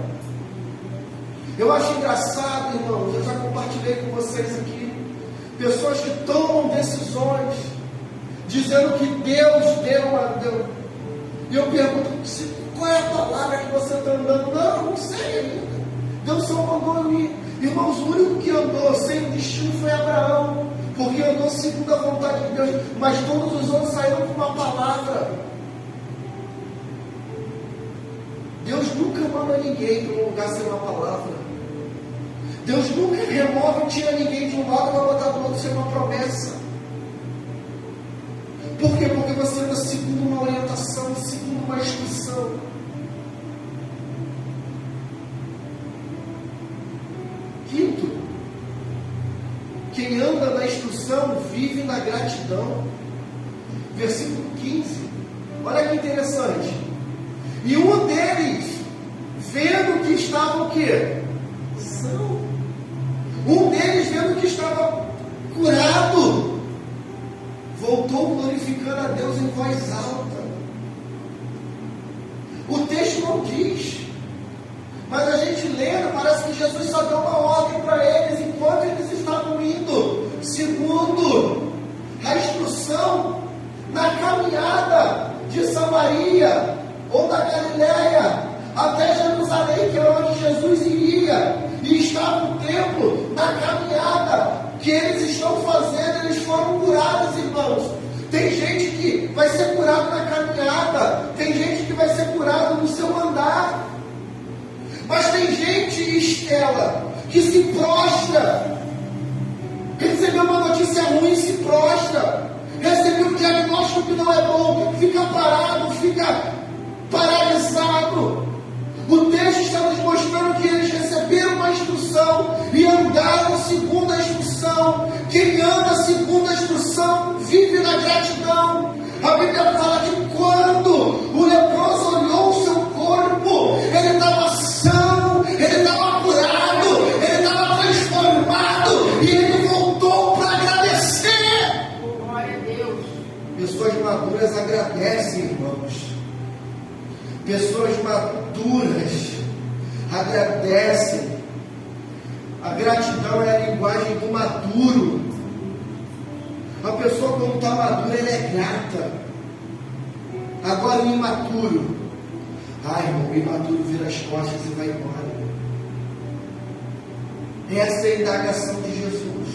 Eu acho engraçado, irmãos, eu já compartilhei com vocês aqui, pessoas que tomam decisões, dizendo que Deus deu. E eu pergunto, qual é a palavra que você está andando? Não sei ainda. Deus só mandou ali. Irmãos, o único que andou sem destino foi Abraão, porque andou segundo a vontade de Deus, mas todos os outros saíram com uma palavra. Deus nunca manda ninguém para um lugar sem uma palavra. Deus nunca remove e tira ninguém de um lado para botar do outro sem uma promessa. Por quê? Porque você anda segundo uma orientação, segundo uma instrução. Quinto, quem anda na instrução vive na gratidão. Versículo 15. Olha que interessante. E um deles, vendo que estava o quê? São. Um deles, vendo que estava curado, voltou glorificando a Deus em voz alta. O texto não diz, mas a gente lendo, parece que Jesus só deu uma ordem para eles enquanto eles estavam indo, segundo a instrução, na caminhada de Samaria ou da Galileia até Jerusalém, que era onde Jesus iria, e estava o templo. Na caminhada que eles estão fazendo, eles foram curados, irmãos. Tem gente que vai ser curado na caminhada, tem gente que vai ser curado no seu andar, mas tem gente, Estela, que se prostra, recebeu uma notícia ruim, se prostra, recebeu um diagnóstico que não é bom, fica parado, fica paralisado. O texto está nos mostrando que eles receberam uma instrução e andaram segundo a instrução. Quem anda segundo a instrução vive na gratidão. A Bíblia fala que quando o leproso olhou o seu corpo, ele estava são, ele estava curado, ele estava transformado e ele voltou para agradecer. Glória a Deus. Pessoas maduras agradecem, irmãos. Pessoas maduras agradecem. A gratidão é a linguagem do maduro. A pessoa quando está madura, ela é grata. Agora o imaturo, irmão, o imaturo vira as costas e vai embora. Essa é a indagação de Jesus.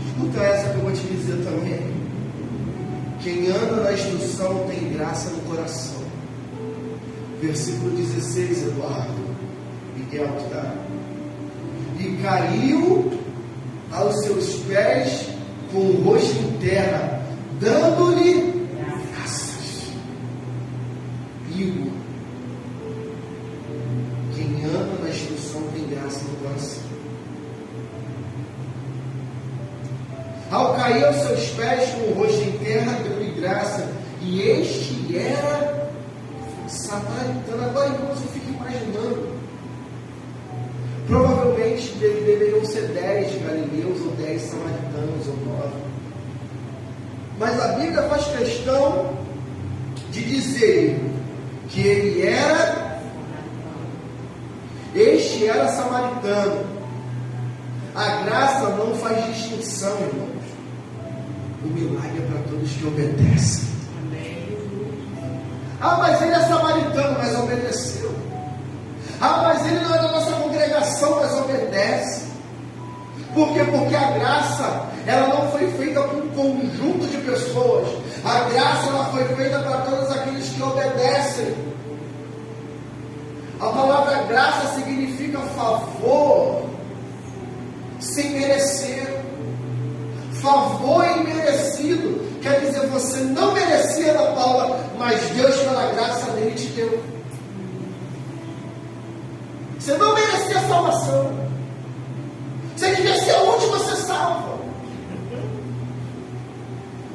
Escuta essa que eu vou te dizer também. Quem anda na instrução tem graça no coração. Versículo 16, Eduardo. Miguel, tá? E caiu aos seus pés com o rosto em terra, dando-lhe graças. Digo, quem anda na instrução tem graça no coração. Ao cair aos seus pés com o rosto em terra, deu-lhe graça. E este era samaritano. Agora, irmãos, eu fico imaginando. Provavelmente deveriam ser 10 galileus, ou 10 samaritanos, ou 9. Mas a Bíblia faz questão de dizer que ele era, este era samaritano. A graça não faz distinção, irmãos. O milagre é para todos que obedecem. Ah, mas ele é samaritano, mas obedeceu. Ah, mas ele não é da nossa congregação, mas obedece. Por quê? Porque a graça, ela não foi feita para um conjunto de pessoas. A graça, ela foi feita para todos aqueles que obedecem. A palavra graça significa favor sem merecer. Favor imerecido. Quer dizer, você não merecia da palavra, mas Deus, pela graça dele, te deu. Você não merecia a salvação. Você devia ser o último a ser salvo.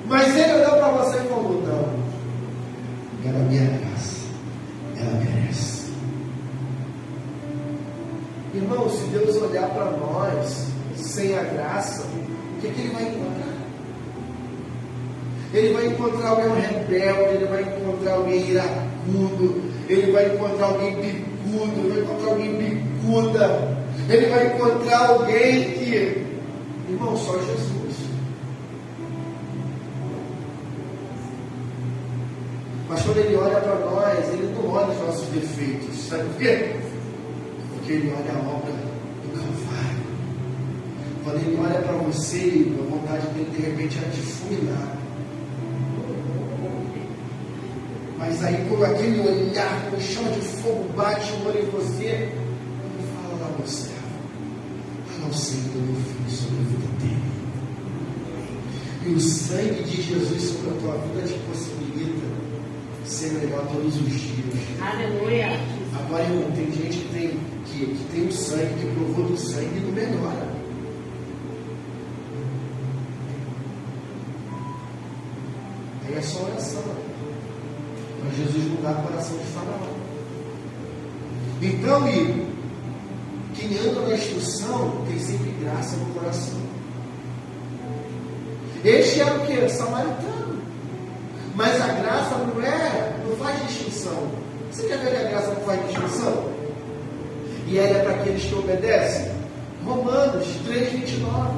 Mas ele olhou para você e falou: não, era a minha graça, ela merece. Irmão, se Deus olhar para nós sem a graça, o que ele vai encontrar? Ele vai encontrar alguém rebelde, ele vai encontrar alguém iracudo, ele vai encontrar alguém bicudo, ele vai encontrar alguém bicuda, ele vai encontrar alguém que, irmão, só Jesus. Mas quando ele olha para nós, ele não olha os nossos defeitos. Sabe por quê? Porque ele olha a obra do Calvário. Quando ele olha para você, a vontade dele de repente é de fulminar. Mas aí, quando aquele olhar com chama de fogo bate o olho em você, ele fala: lá, meu servo, lá o sangue do meu filho sobre a vida dele. E o sangue de Jesus sobre a tua vida te possibilita ser melhor todos os dias. Aleluia. Agora, irmão, tem gente que tem o sangue, que provou do sangue e não melhora. Aí é só oração para Jesus mudar o coração de Faraó. Então, Igor, quem anda na instrução tem sempre graça no coração. Este era o que? Samaritano. Mas a graça não faz distinção. Você quer ver que a graça não faz distinção? E ela é para aqueles que obedecem. Romanos 3,29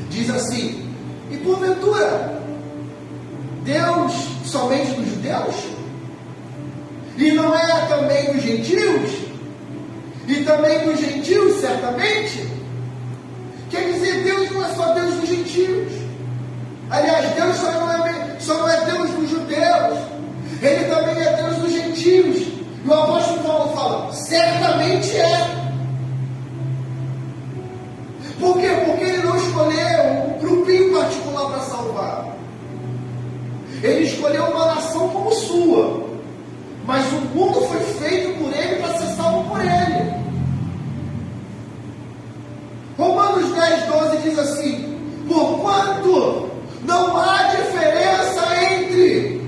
diz assim: e porventura, Deus somente dos judeus? E não é também dos gentios? E também dos gentios, certamente? Quer dizer, Deus não é só Deus dos gentios. Aliás, Deus só não é Deus dos judeus. Ele também é Deus dos gentios. E o apóstolo Paulo fala: certamente é. Por quê? Porque ele não escolheu um grupinho particular para salvar. Ele escolheu uma nação como sua. Mas o mundo foi feito por ele para ser salvo por ele. Romanos 10,12 diz assim: porquanto não há diferença entre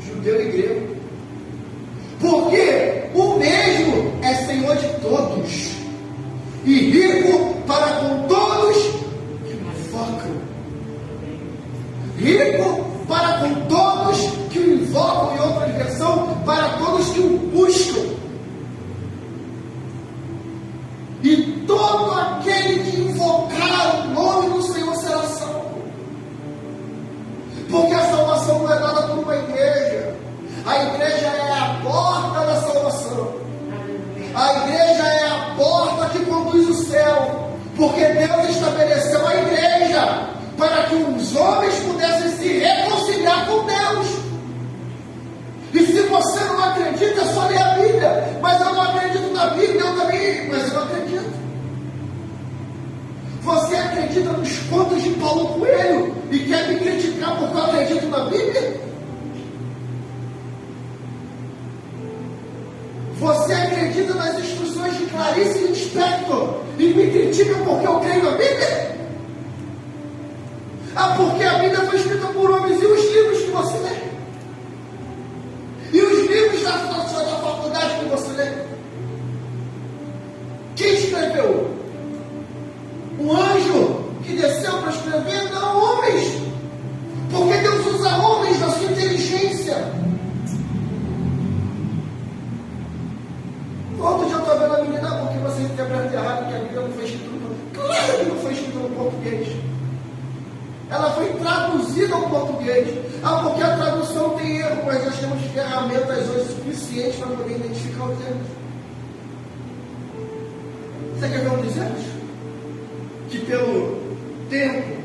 judeu e grego, porque o mesmo é Senhor de todos, e rico para com todos que o invocam. Rico para com todos que o invocam, em outra versão, para todos que o buscam. E todo aquele que invocar o nome do Senhor será salvo. Porque a salvação não é dada por uma igreja. A igreja é a porta da salvação. A igreja é a porta que conduz o céu. Porque Deus estabeleceu a igreja para que os homens pudessem se reconciliar com Deus. E se você não acredita, é só ler a Bíblia. Bíblia, eu também, mas eu não acredito. Você acredita nos contos de Paulo Coelho e quer me criticar porque eu acredito na Bíblia? Você acredita nas instruções de Clarice Lispector e me critica porque eu creio na Bíblia? Ah, porque a Bíblia foi escrita por homens. E os livros que você lê? E os livros da faculdade que você lê? Quem escreveu? Um anjo que desceu para escrever? Não, homens. Porque Deus usa homens na sua inteligência. Outro dia eu estou vendo a menina, porque você interpreta errado que a Bíblia não foi escrita no português. Claro que não foi escrita no português. Ela foi traduzida ao português. Ah, porque a tradução tem erro, mas nós temos ferramentas hoje suficientes para poder identificar os erros. Você quer ver um dos erros? Que pelo tempo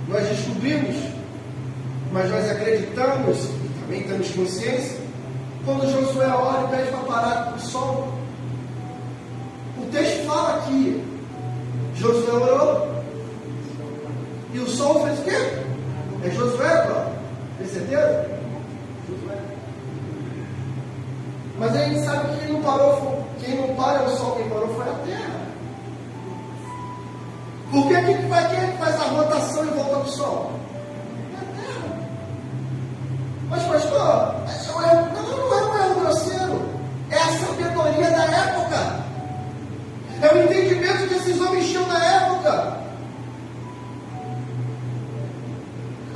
nós descobrimos, mas nós acreditamos, também temos consciência, quando Josué ora e pede para parar o sol. O texto fala aqui, Josué orou, e o sol fez o quê? É Josué, pô? Tem certeza? Josué. Mas a gente sabe que quem não parou, quem não para é o sol, quem parou foi a terra. Por que quem faz a rotação em volta do sol? É a terra. Mas pastor, não é um erro grosseiro. É a sabedoria da época. É o entendimento que esses homens tinham na época.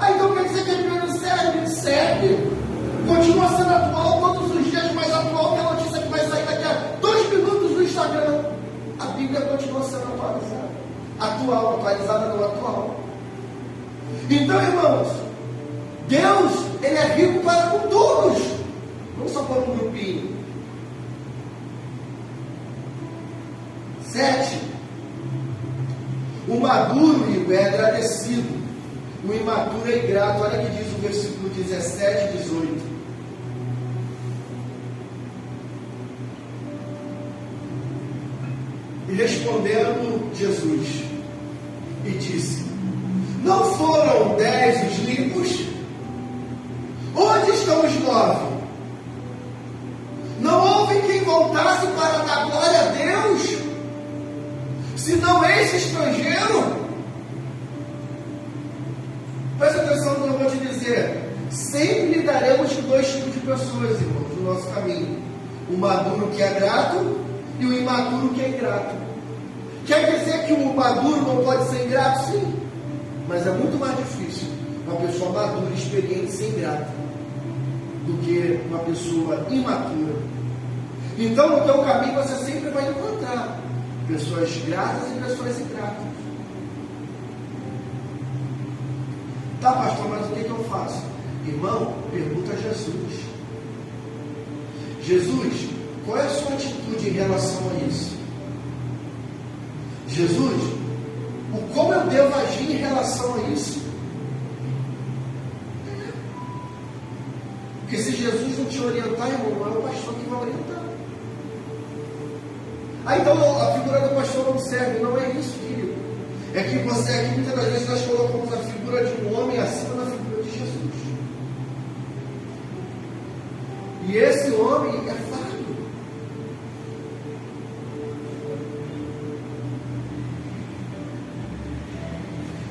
Então quer dizer que a Bíblia não serve? Serve. Continua sendo atual todos os dias, mais atual que a notícia que vai sair daqui a 2 minutos no Instagram. A Bíblia continua sendo atualizada. Atualizada não atual. Então, irmãos, Deus, Ele é rico para com todos, não só para um grupinho. 7. O maduro é agradecido, o imaturo é ingrato. Olha o que diz o versículo 17 e 18. E respondendo Jesus, e disse: não foram 10 os limpos? Onde estão os 9? Não houve quem voltasse para dar glória a Deus, senão esse estrangeiro? Presta atenção no que eu vou te dizer. Sempre lidaremos com 2 tipos de pessoas, irmãos, no nosso caminho: o maduro que é grato e o imaturo que é ingrato. Quer dizer que o maduro não pode ser ingrato? Sim, mas é muito mais difícil uma pessoa madura, experiente, ser ingrata do que uma pessoa imatura. Então no teu caminho você sempre vai encontrar pessoas gratas e pessoas ingratas. Tá, pastor, mas o que eu faço? Irmão, pergunta a Jesus. Jesus, qual é a sua atitude em relação a isso? Jesus, como eu devo agir em relação a isso? Porque se Jesus não te orientar, irmão, não é o pastor que vai orientar. Ah, então a figura do pastor não serve. Não é isso, querido. É que você aqui, muitas das vezes, nós colocamos a figura de um homem acima da figura de Jesus. E esse homem é falho.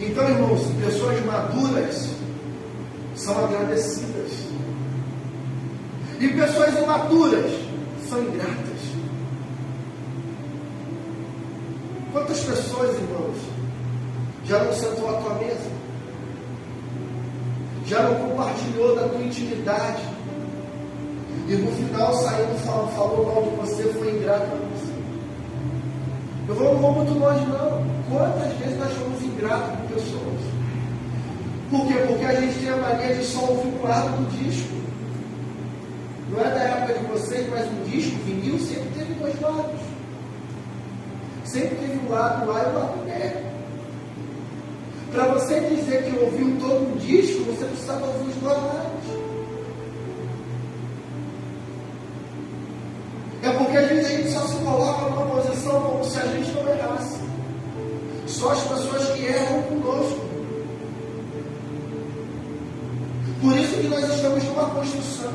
Então, irmãos, pessoas maduras são agradecidas. E pessoas imaturas são ingratas. Quantas pessoas, irmãos, já não sentou à tua mesa? Já não compartilhou da tua intimidade? E no final, saindo, falou mal de você, foi ingrato a você. Eu não vou muito longe, não. Quantas vezes nós somos ingratos com pessoas? Por quê? Porque a gente tem a mania de só ouvir o lado do disco. Não é da época de vocês, mas um disco, vinil, sempre teve 2 lados. Sempre teve um lado lá e um lado B. Para você dizer que ouviu todo um disco, você precisava ouvir os 2 lados. É porque às vezes a gente só se coloca numa posição como se a gente não errasse. Só as pessoas que erram conosco. Por isso que nós estamos numa construção.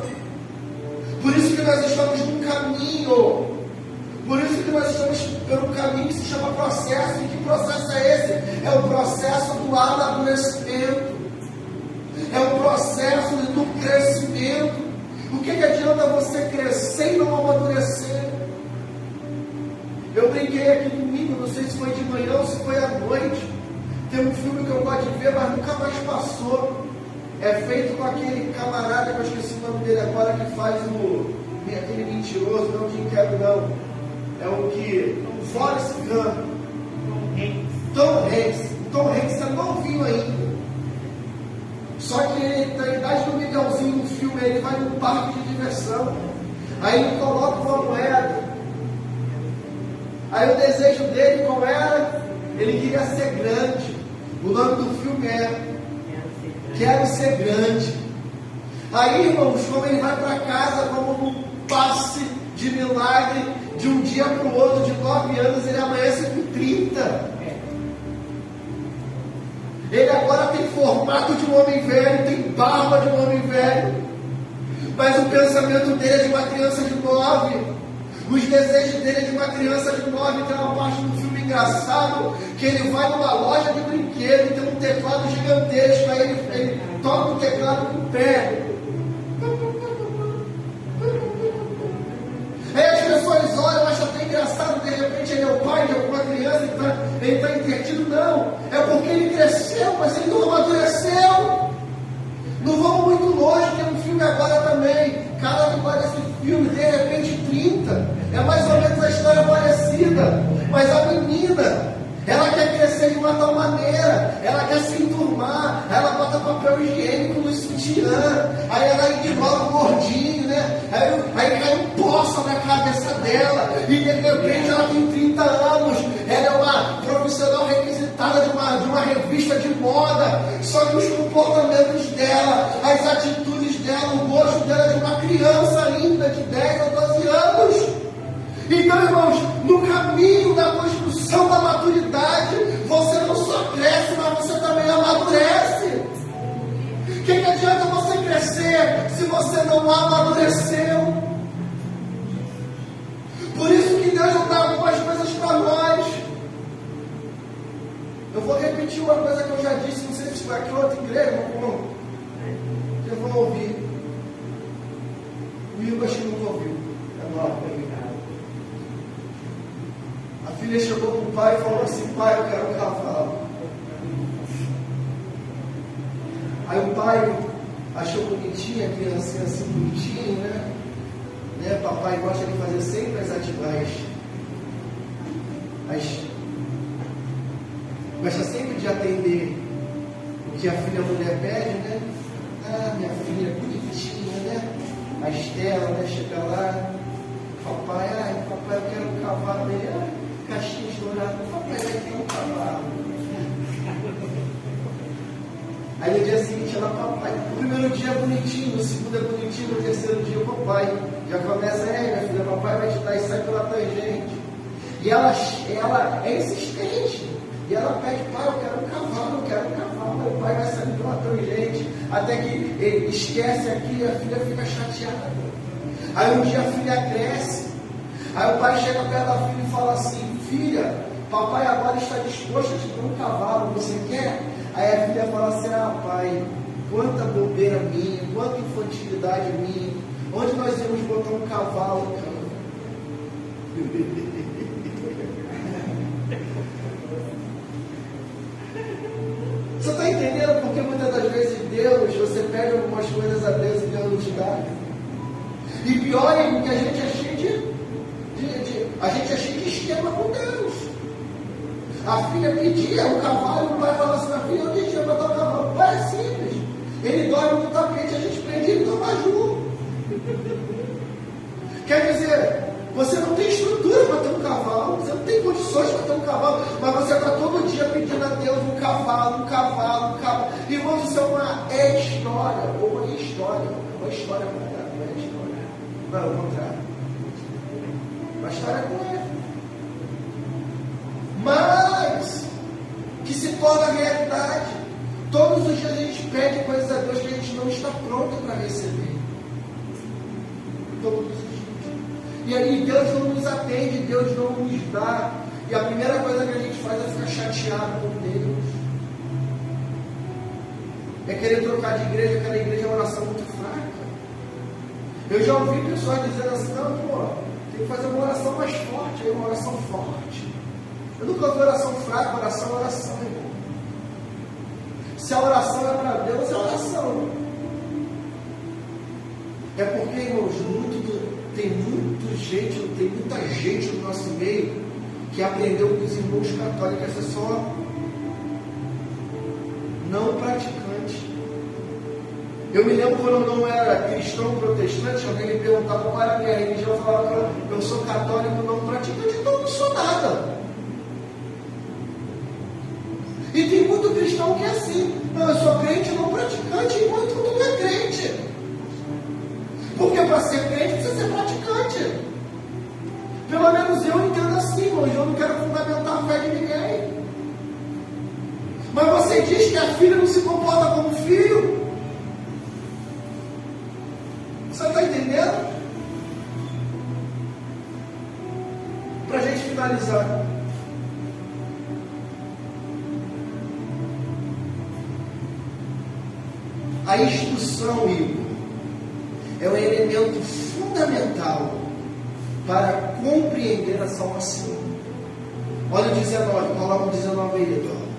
Por isso que nós estamos num caminho. Por isso que nós estamos pelo caminho que se chama processo. E que processo é esse? É o processo do amadurecimento. É o processo do crescimento. O que adianta você crescer e não amadurecer? Eu brinquei aqui domingo, não sei se foi de manhã ou se foi à noite. Tem um filme que eu gosto de ver, mas nunca mais passou. É feito com aquele camarada, que eu esqueci o nome dele agora, que faz aquele mentiroso, não o Jim Carrey, não. É o que... Forrest Gump. Tom Hanks. Tom Hanks é novinho ainda. Só que ele, na idade do Miguelzinho no filme, ele vai num parque de diversão. Aí ele coloca uma moeda. Aí o desejo dele qual era? Ele queria ser grande. O nome do filme é Quero Ser Grande. Aí, irmãos, como ele vai para casa, como um passe de milagre, de um dia para o outro, de 9 anos, ele amanhece com 30. Ele agora tem formato de um homem velho, tem barba de um homem velho, mas o pensamento dele é de uma criança de 9, os desejos dele é de uma criança de 9. Tem uma parte do filme engraçado, que ele vai numa loja de brinquedo, tem um teclado gigantesco, aí ele toca o teclado com o pé. Aí as pessoas olham, acham até engraçado, de repente ele é o pai de alguma criança, ele está invertido. Não, é porque ele cresceu, mas ele não amadureceu. Não vamos muito longe, tem um filme agora também, cada que parece filme, de repente 30, é mais ou menos a história parecida, mas a menina, ela quer crescer de uma tal maneira, ela quer se enturmar, ela bota papel higiênico no sutiã, aí ela ignora o gordinho, né? Aí cai um poço na cabeça dela, e de repente ela tem 30 anos, ela é uma profissional requisitada de uma revista de moda, só que os comportamentos dela, as atitudes dela, o gosto dela é de uma criança ainda, de 10 ou 12 anos. Então, irmãos, no caminho da construção da maturidade, você não só cresce, mas você também amadurece. O que adianta você crescer se você não amadureceu? Por isso que Deus não dá algumas coisas para nós. Eu vou repetir uma coisa que eu já disse, não sei se foi aqui outra igreja, vocês vão ouvir. O Igor acho que não ouviu. É nova. A filha chegou para o pai e falou assim: pai, eu quero um cavalo. Aí o pai achou bonitinha, a criancinha assim bonitinha, né? Papai gosta de fazer sempre as atividades. Gosta sempre de atender o que a filha mulher pede, né? Ah, minha filha bonitinha, né? A Estela, né? Chega lá, papai, eu quero um cavalo dele. Caixinhas douradas, papai vai ter um cavalo. Aí no dia seguinte ela, papai, o primeiro dia é bonitinho, no segundo é bonitinho, no terceiro dia o papai já começa, minha filha, papai vai te dar e sai pela tangente. E ela é insistente, e ela pede, pai, eu quero um cavalo, o pai vai sair pela tangente, até que ele esquece aqui e a filha fica chateada. Aí um dia a filha cresce, aí o pai chega perto da filha e fala assim: filha, papai agora está disposto a te dar um cavalo, você quer? Aí a filha fala assim: pai, quanta bobeira minha, quanta infantilidade minha, onde nós íamos botar um cavalo, cara? Você está entendendo porque muitas das vezes Deus, você pede algumas coisas a Deus e Deus não te dá? E pior é porque a gente é cheio de esquema com Deus. A filha pedia um cavalo, o pai falava assim: a filha, onde a gente vai botar o cavalo? O pai é simples, ele dorme no tapete, a gente prende ele no abajur. Quer dizer, você não tem estrutura para ter um cavalo, você não tem condições para ter um cavalo, mas você está todo dia pedindo a Deus um cavalo. Irmãos, isso é uma história, ou uma história, não é história. Não, ao contrário. a história com ele. Mas, que se torna realidade. Todos os dias a gente pede coisas a Deus que a gente não está pronto para receber. Todos os dias. E aí Deus não nos atende, Deus não nos dá. E a primeira coisa que a gente faz é ficar chateado com Deus. É querer trocar de igreja, aquela igreja é uma oração muito fraca. Eu já ouvi pessoas dizendo assim, não, pô, tem que fazer uma oração mais forte, aí uma oração forte. Eu nunca ouvi oração fraca, oração é oração, irmão. Se a oração é para Deus, é oração. É porque, irmãos, tem muita gente no nosso meio que aprendeu com os irmãos católicos a ser só não praticante. Eu me lembro quando eu não era cristão protestante, alguém me perguntava qual era a minha religião, eu falava que eu sou católico não praticante, então eu não sou nada. E tem muito cristão que é assim, não, eu sou crente não praticante, enquanto tu não é crente. Porque para ser crente precisa ser praticante. Pelo menos eu entendo assim, irmãos, eu não quero fundamentar a fé de ninguém. Mas você diz que a filha não se comporta como filho? Você está entendendo? Para a gente finalizar. A instrução, Igor, é um elemento fundamental para compreender a salvação. Olha o 19, coloca o 19 aí, Eduardo.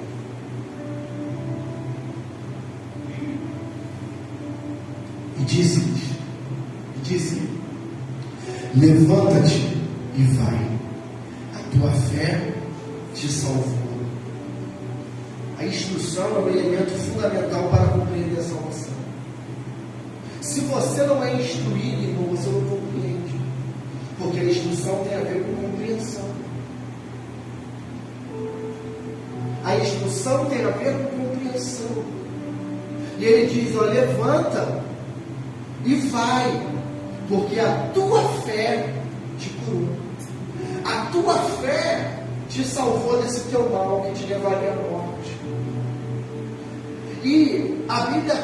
E disse-lhe, levanta-te e vai, a tua fé te salvou. A instrução é um elemento fundamental para compreender a salvação. Se você não é instruído, irmão, você não compreende. Porque a instrução tem a ver com compreensão. A instrução tem a ver com compreensão. E ele diz, ó, levanta e vai, porque a tua fé te curou. A tua fé te salvou desse teu mal que te levaria à morte. E a Bíblia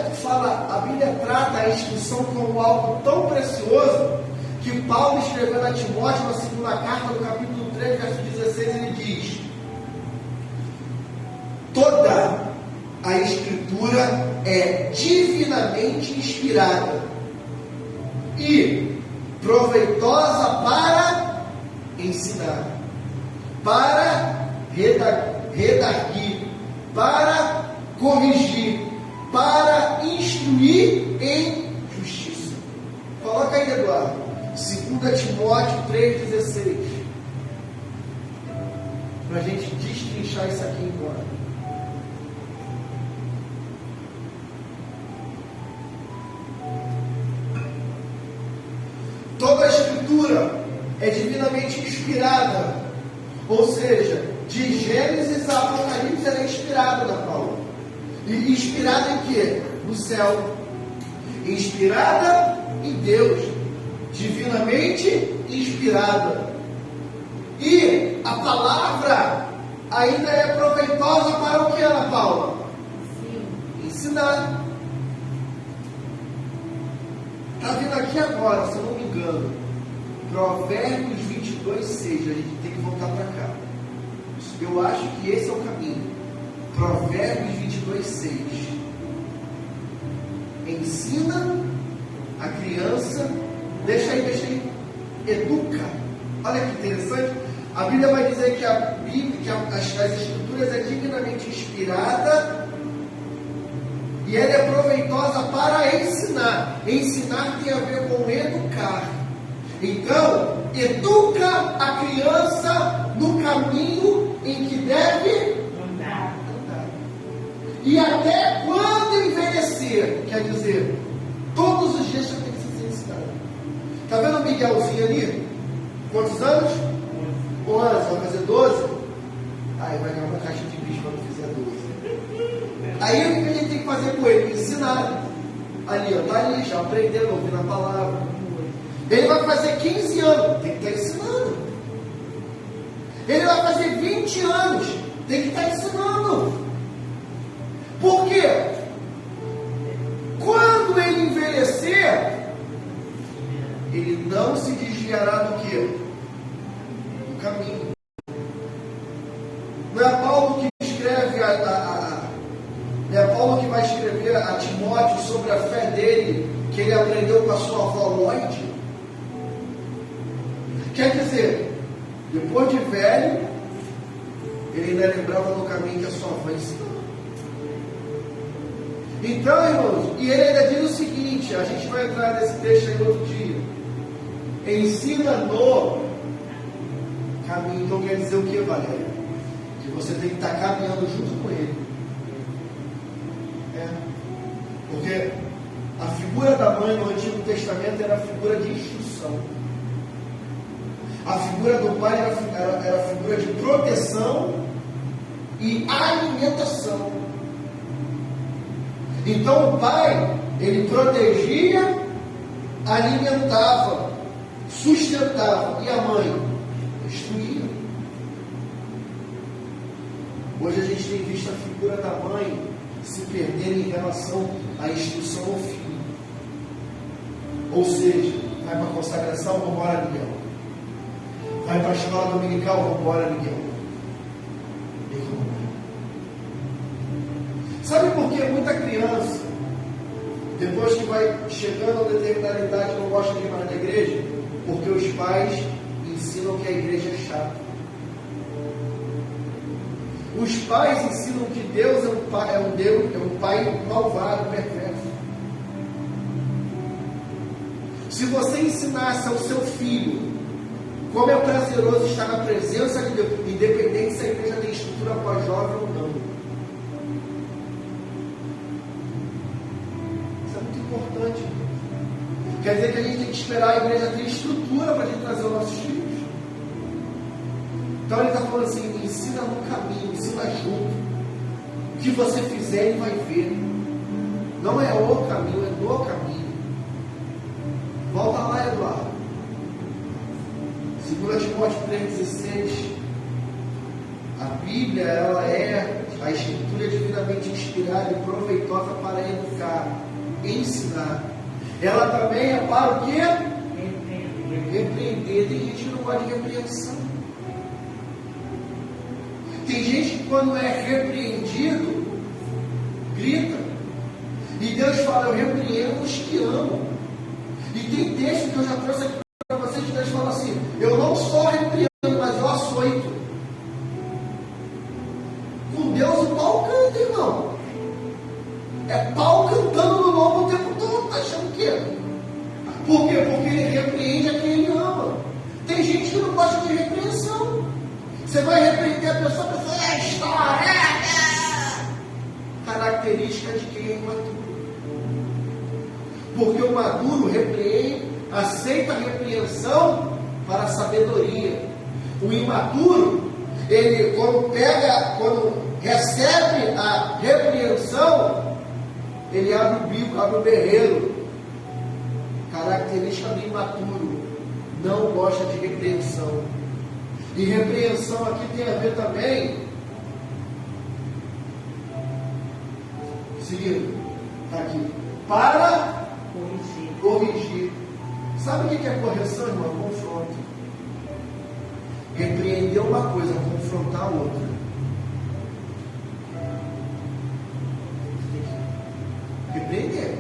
trata a instrução como algo tão precioso que Paulo escrevendo a Timóteo na segunda carta, no capítulo 3, verso 16, ele diz: toda a Escritura é divinamente inspirada e proveitosa para ensinar, para redarguir, para corrigir, para instruir em justiça. Coloca aí, Eduardo, 2 Timóteo 3,16, para a gente destrinchar isso aqui agora. Toda a Escritura é divinamente inspirada, ou seja, de Gênesis a Apocalipse ela é inspirada da Paulo. E inspirada em quê? No céu. Inspirada em Deus. Divinamente inspirada. E a palavra ainda é proveitosa para o que, Ana Paula? Ensinar. Está vindo aqui agora, se eu não me engano, Provérbios 22, 6. A gente tem que voltar para cá. Eu acho que esse é o caminho. Provérbios 22, 6. Ensina a criança, deixa aí, educa. Olha que interessante. A Bíblia vai dizer que as Escrituras é divinamente inspirada e ela é proveitosa para ensinar. Ensinar tem a ver com educar. Então, educa a criança no caminho em que deve andar. E até quando envelhecer, quer dizer, todos os dias você tem que ser ensinado. Está vendo o Miguelzinho ali? Quantos anos? 1 ano, vai fazer 12? Aí vai ganhar uma caixa de bicho quando fizer 12. Aí o que a gente tem que fazer com ele? Ensinar. Ali, ó, tá ali, já aprendendo, ouvindo a palavra. Ele vai fazer 15 anos, tem que estar ensinando. Ele vai fazer 20 anos, tem que estar ensinando. Por quê? Quando ele envelhecer, ele não se desviará do quê? Do caminho. Não é Paulo que escreve não é Paulo que vai escrever a Timóteo sobre a fé dele, que ele aprendeu com a sua avó Lloyd? Quer dizer, depois de velho, ele ainda lembrava do caminho que a sua avó ensinou. Então, irmãos, e ele ainda diz o seguinte, a gente vai entrar nesse texto aí outro dia. Ensina no caminho. Então quer dizer o que, Valéria? Que você tem que estar caminhando junto com ele. Porque a figura da mãe no Antigo Testamento era a figura de instrução. A figura do pai era a figura de proteção e alimentação. Então o pai, ele protegia, alimentava, sustentava. E a mãe? Instruía. Hoje a gente tem visto a figura da mãe se perder em relação à instrução ao filho. Ou seja, vai para a consagração, vamos embora, Miguel. Vai para a escola dominical, vamos embora, Miguel. Sabe por que muita criança, depois que vai chegando a determinada idade, não gosta de ir mais na igreja? Porque os pais ensinam que a igreja é chata. Os pais ensinam que Deus é um pai malvado, perverso. Se você ensinasse ao seu filho como é prazeroso estar na presença de Deus, independente se a igreja tem estrutura para jovem ou não. Isso é muito importante. Quer dizer que a gente tem que esperar a igreja ter estrutura para a gente trazer os nossos filhos. Então ele está falando assim, ensina no caminho, ensina junto. O que você fizer, ele vai ver. Não é o caminho, é no caminho. Volta lá, Eduardo. 2 Timóteo 3,16. A Bíblia, ela é a escritura divinamente inspirada e proveitosa para educar, ensinar. Ela também é para o quê? Repreender. Tem gente que não gosta de repreensão. Tem gente que quando é repreendido, grita. E Deus fala, eu repreendo os que amam. E tem texto que eu já trouxe aqui para vocês, que Deus fala assim, eu não só repreendo, mas eu açoito. Com Deus o pau canta, irmão. É pau cantando no lobo o tempo todo, tá achando o quê? Por quê? Porque ele repreende a quem ele ama. Tem gente que não gosta de repreensão. Você vai repreender a pessoa é história. Característica de quem é imaturo. Porque o maduro repreende, aceita a repreensão para a sabedoria. O imaturo, ele quando recebe a repreensão, ele abre o bico, abre o berreiro. Característica do imaturo, não gosta de repreensão. E repreensão aqui tem a ver também. Seguindo, está aqui. Para corrigir. Sabe o que é correção, irmão? Confronto. Repreender uma coisa, confrontar a outra. Tem que repreender,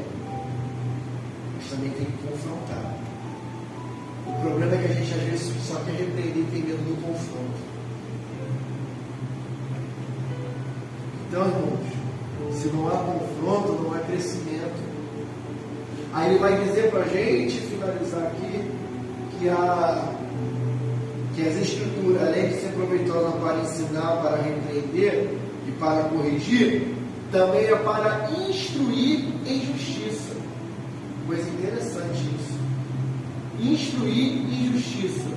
mas também tem que confrontar. O problema é que a gente às vezes só quer repreender e tem medo do confronto. Então, irmãos, se não há confronto, não há crescimento. Aí ele vai dizer para a gente, finalizar aqui, que as escrituras, além de ser proveitosas para ensinar, para repreender e para corrigir, também é para instruir em justiça. Coisa interessante isso. Instruir em justiça.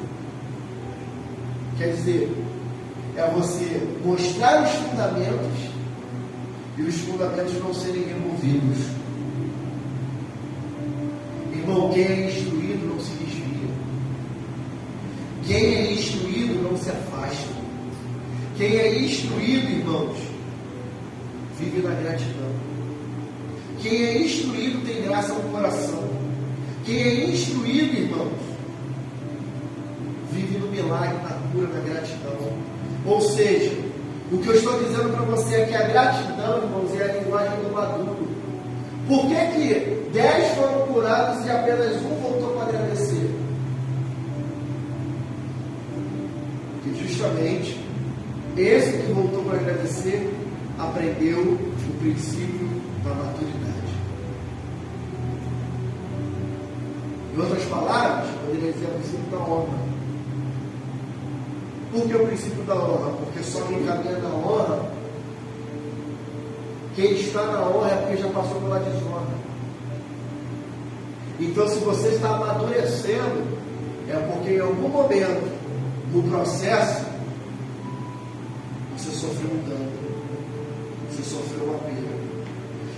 Quer dizer, é você mostrar os fundamentos e os fundamentos não serem removidos. Irmão, quem é instruído não se desvia. Quem é instruído não se afasta. Quem é instruído, irmãos, vive na gratidão. Quem é instruído tem graça no coração. Quem é instruído, irmãos, vive no milagre, na cura, na gratidão. Ou seja, o que eu estou dizendo para você é que a gratidão, irmãos, é a linguagem do maduro. Por que 10 foram curados e apenas um voltou para agradecer? Porque justamente esse que voltou para agradecer aprendeu o princípio da maturidade. Em outras palavras, poderia dizer o princípio da honra. Por que o princípio da honra? Porque só quem caminha na honra, quem está na honra é porque já passou pela desonra. Então, se você está amadurecendo, é porque em algum momento, no processo, você sofreu um dano, você sofreu uma perda.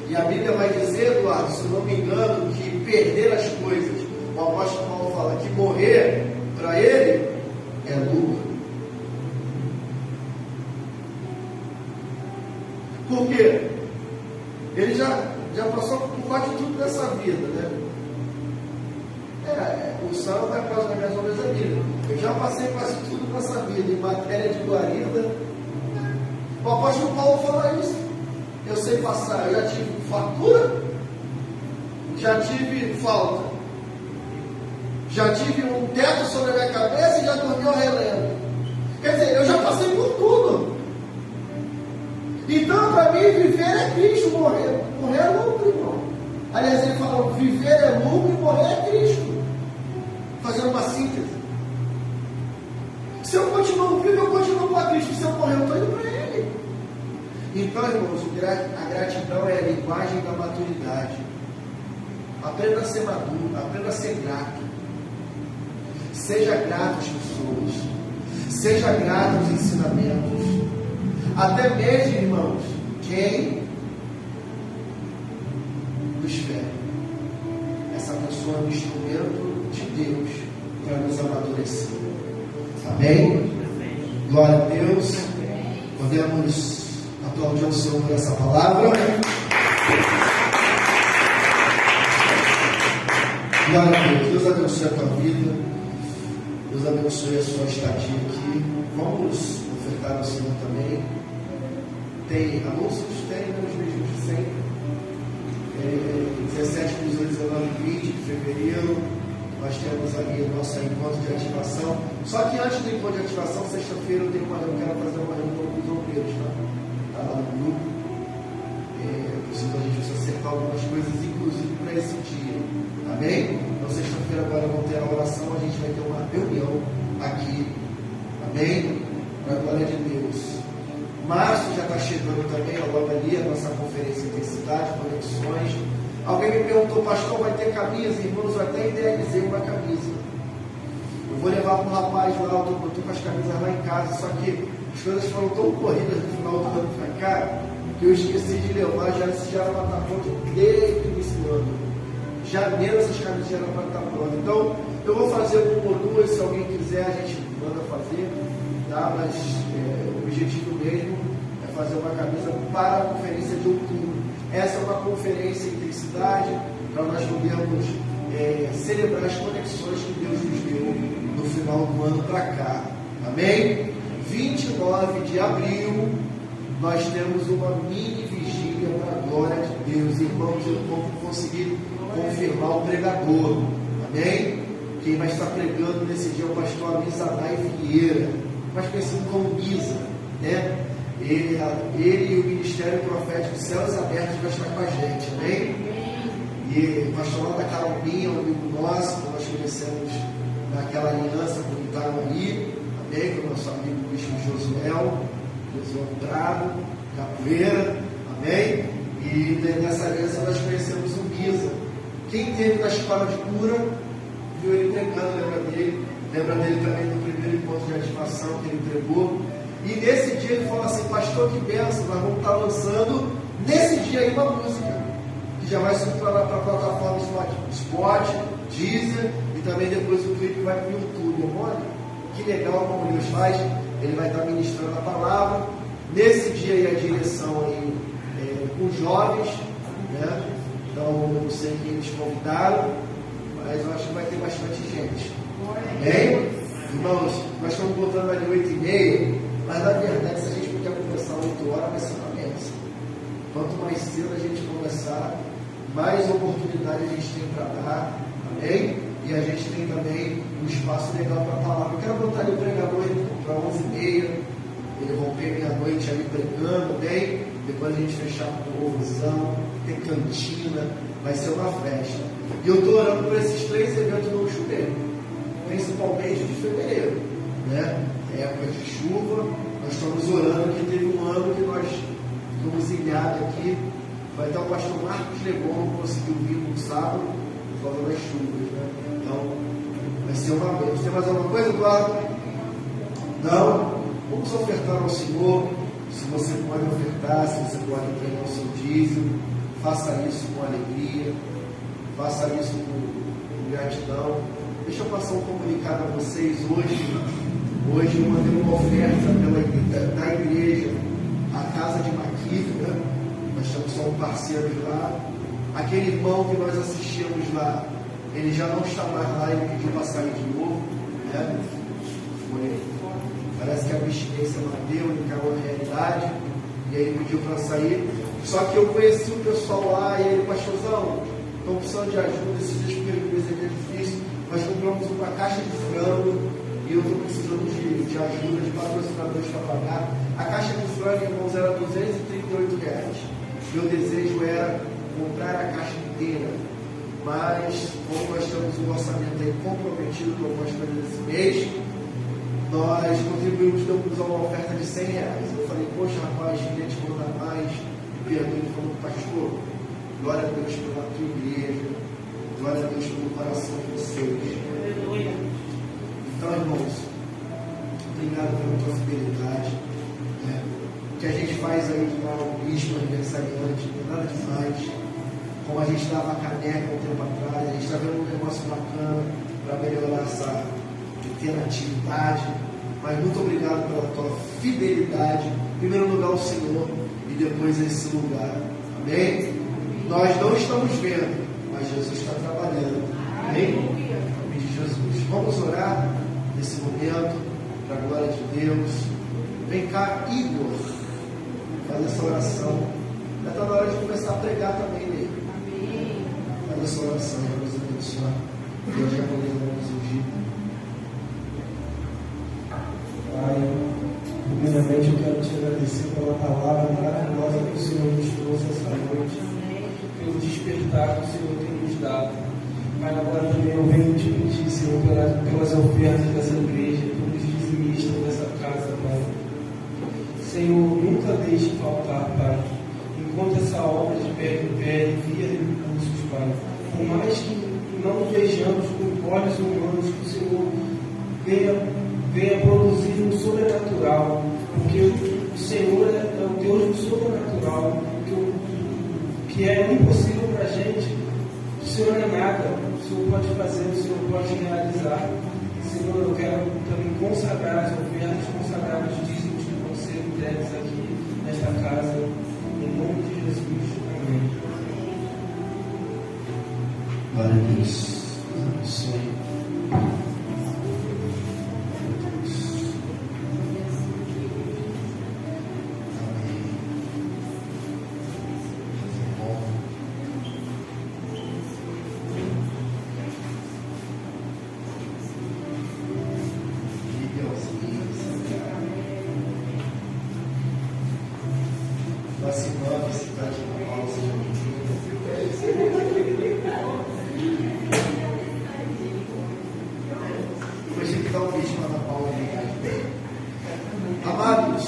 E a Bíblia vai dizer, Eduardo, se não me engano, que perder as coisas, o apóstolo Paulo fala que morrer para ele é lucro. Por quê? Ele já passou por quase tudo nessa vida, né? O salmo é quase da minha obras da Bíblia. Eu já passei quase tudo nessa vida, em matéria de guarida. O apóstolo Paulo fala isso. Eu sei passar, eu já tive fartura, já tive falta, já tive um teto sobre a minha cabeça e já dormi ao relento. Quer dizer, eu já passei por tudo. Então, para mim, viver é Cristo, morrer é lucro, irmão. Aliás, ele fala, viver é lucro e morrer é Cristo. Fazendo uma síntese. Se eu continuo vivo, eu continuo com a Cristo. Se eu morrer, eu estou indo para Ele. Então, irmãos, a gratidão é a linguagem da maturidade. Aprenda a ser maduro, aprenda a ser grato. Seja grato às pessoas. Seja grato aos ensinamentos. Até mesmo, irmãos, quem nos fere. Essa pessoa é um instrumento de Deus para nos amadurecer. Amém? Glória a Deus. Podemos aplaudir o Senhor por essa palavra. Glória a Deus. Deus abençoe a tua vida. Deus abençoe a sua estadia aqui. Vamos ofertar ao Senhor também. Tem anúncios, tem os mesmos de sempre. 17, 18, 19 e 20 de fevereiro. Nós temos ali o nosso encontro de ativação. Só que antes do encontro de ativação, sexta-feira, eu quero fazer uma reunião com os obreiros, tá? Está lá no grupo. A gente precisa acertar algumas coisas, inclusive para esse dia. Amém? Então, sexta-feira, agora vamos ter a oração. A gente vai ter uma reunião aqui. Amém? Para a glória de Deus. Março já está chegando também, logo ali, a nossa conferência Intensidade, Conexões. Alguém me perguntou, pastor, vai ter camisa? Irmãos, eu até idealizei uma camisa. Eu vou levar para um rapaz lá, eu estou com as camisas lá em casa, só que as coisas foram tão corridas no final do ano para cá, que eu esqueci de levar, já era para estar pronto desde o início do ano. Janeiro essas camisas já eram para estar prontas. Então, eu vou fazer uma ou duas, se alguém quiser, a gente manda fazer, tá? Mas o objetivo mesmo é fazer uma camisa para a conferência de outubro. Essa é uma conferência em intensidade, para nós podermos celebrar as conexões que Deus nos deu no final do ano para cá. Amém? 29 de abril, nós temos uma mini vigília para a glória de Deus. Irmãos, eu não vou conseguir confirmar o pregador. Amém? Quem vai estar pregando nesse dia é o pastor Amisadai Vieira, mais conhecido como Misa, né? Ele e o Ministério Profético Céus Abertos vai estar com a gente, amém? E o pastor Lata Carolina, um amigo nosso, que nós conhecemos naquela aliança comunitária ali, amém? Com o nosso amigo Bispo Josué Prado, Capoeira, amém? E nessa aliança nós conhecemos o Misa. Quem esteve na escola de cura, viu ele pregando, lembra dele também no primeiro encontro de ativação que ele pregou. E nesse dia ele falou assim, pastor, que bênção, nós vamos estar lançando nesse dia aí uma música, que já vai subir para a plataforma Spotify, Deezer, e também depois o clipe vai para o YouTube. Olha, que legal como Deus faz. ele vai estar ministrando a palavra. Nesse dia aí a direção aí com os jovens, né? Então eu não sei quem eles convidaram, mas eu acho que vai ter bastante gente. Amém? Irmãos, nós estamos voltando ali 8h30, mas na verdade se a gente puder começar 8 horas vai ser uma bênção. Quanto mais cedo a gente começar, mais oportunidade a gente tem para dar. Amém? E a gente tem também um espaço legal para falar. Eu quero botar ali o pregador para 11h30. Ele romper meia-noite ali pregando, bem? Depois a gente fechar com louvozão, ter cantina, vai ser uma festa. E eu estou orando por esses 3 eventos no chuveiro, principalmente de fevereiro, né? É época de chuva, nós estamos orando que teve um ano que nós ficamos ilhados aqui. Vai estar o pastor Marcos Legon, não conseguiu vir no sábado por causa das chuvas, né? Então, vai ser uma vez. Tem mais alguma coisa, Eduardo? Não? Vamos ofertar ao Senhor. Se você pode ofertar, se você pode entregar o seu dízimo, faça isso com alegria, faça isso com gratidão. Deixa eu passar um comunicado a vocês hoje. Hoje eu mandei uma oferta da igreja à Casa de Maquívio, né? Nós estamos só um parceiro lá. Aquele irmão que nós assistimos lá, ele já não está mais lá, ele pediu para sair de novo, né? Parece que a abstinência bateu, ele caiu na realidade, e aí ele pediu para sair. Só que eu conheci o pessoal lá, e ele, pastorzão, estão precisando de ajuda, esses dias primeiros meses é difícil. Nós compramos uma caixa de frango, e eu estou precisando de ajuda de patrocinadores para pagar. A caixa de frango, irmãos, era R$238. Meu desejo era comprar a caixa inteira, mas como nós temos um orçamento aí comprometido com algumas coisas desse mês, nós contribuímos, damos uma oferta de R$100. Eu falei, poxa rapaz, queria te mandar mais. Me perdoe. Ele falou, pastor, glória a Deus pela tua igreja, glória a Deus pelo coração de vocês. Então, irmãos, obrigado pela tua fidelidade. Né? O que a gente faz aí de dar um bispo aniversariante, não é nada demais. Como a gente dava a caneca um tempo atrás, a gente está vendo um negócio bacana para melhorar essa pequena atividade. Mas muito obrigado pela tua fidelidade. Em primeiro lugar ao Senhor e depois a esse lugar. Amém? Nós não estamos vendo, mas Jesus está trabalhando. Amém? Em nome de Jesus. Vamos orar nesse momento para a glória de Deus. Vem cá, Igor, faz essa oração. Já está na hora de começar a pregar também nele. Faz essa oração e vamos abençoar. Deus já podemos ungir. Pai, primeiramente eu quero te agradecer pela palavra maravilhosa que o Senhor nos trouxe essa noite, pelo despertar que o Senhor tem nos dado. Mas agora também eu venho te pedir, Senhor, pelas ofertas dessa igreja, pelos dizimistas dessa casa, Pai. Senhor, nunca deixe faltar, Pai. Enquanto essa obra de pé em pé, envia recursos, Pai. Por mais que não vejamos com olhos humanos, que o Senhor venha produzir um sobrenatural, porque o Senhor é o Deus do sobrenatural, que é impossível para a gente. O Senhor é nada, o Senhor pode fazer, o Senhor pode realizar. Senhor, eu quero também consagrar as ofertas, consagrar os dízimos que vão ser entregues aqui nesta casa, em nome de Jesus. Amém. Glória a Deus. Deus abençoe. Amados,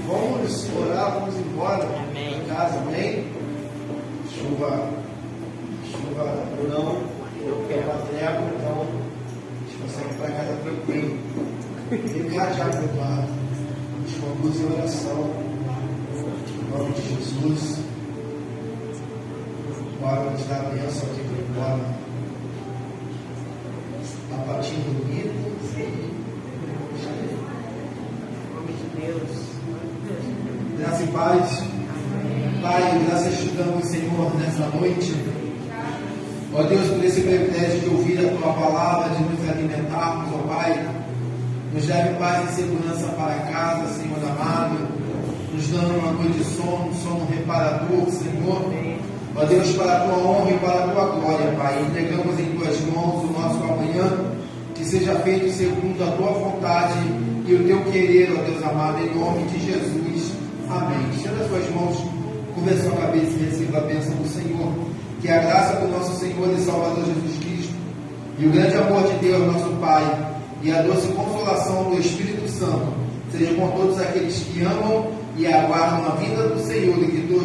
vamos orar, vamos embora para casa, amém? Chuva ou não, eu quero uma trégua, então a gente consegue ir para casa tranquilo. Ficar já preparado, a gente conduz em oração, em nome de Jesus. Bora nos dar a bênção aqui para embora. A patinha bonita, paz. Pai, graças te damos, Senhor, nessa noite. Ó Deus, por esse privilégio de ouvir a Tua palavra, de nos alimentarmos, ó Pai. Nos leve paz e segurança para casa, Senhor amado. Nos dando uma noite de sono, um sono reparador, Senhor. Ó Deus, para a Tua honra e para a Tua glória, Pai. Entregamos em Tuas mãos o nosso amanhã. Que seja feito segundo a Tua vontade e o Teu querer, ó Deus amado, em nome de Jesus. Amém. Estenda as Suas mãos, curva a sua cabeça e receba a bênção do Senhor. Que a graça do nosso Senhor e Salvador Jesus Cristo e o grande amor de Deus, nosso Pai, e a doce consolação do Espírito Santo seja com todos aqueles que amam e aguardam a vinda do Senhor e que todos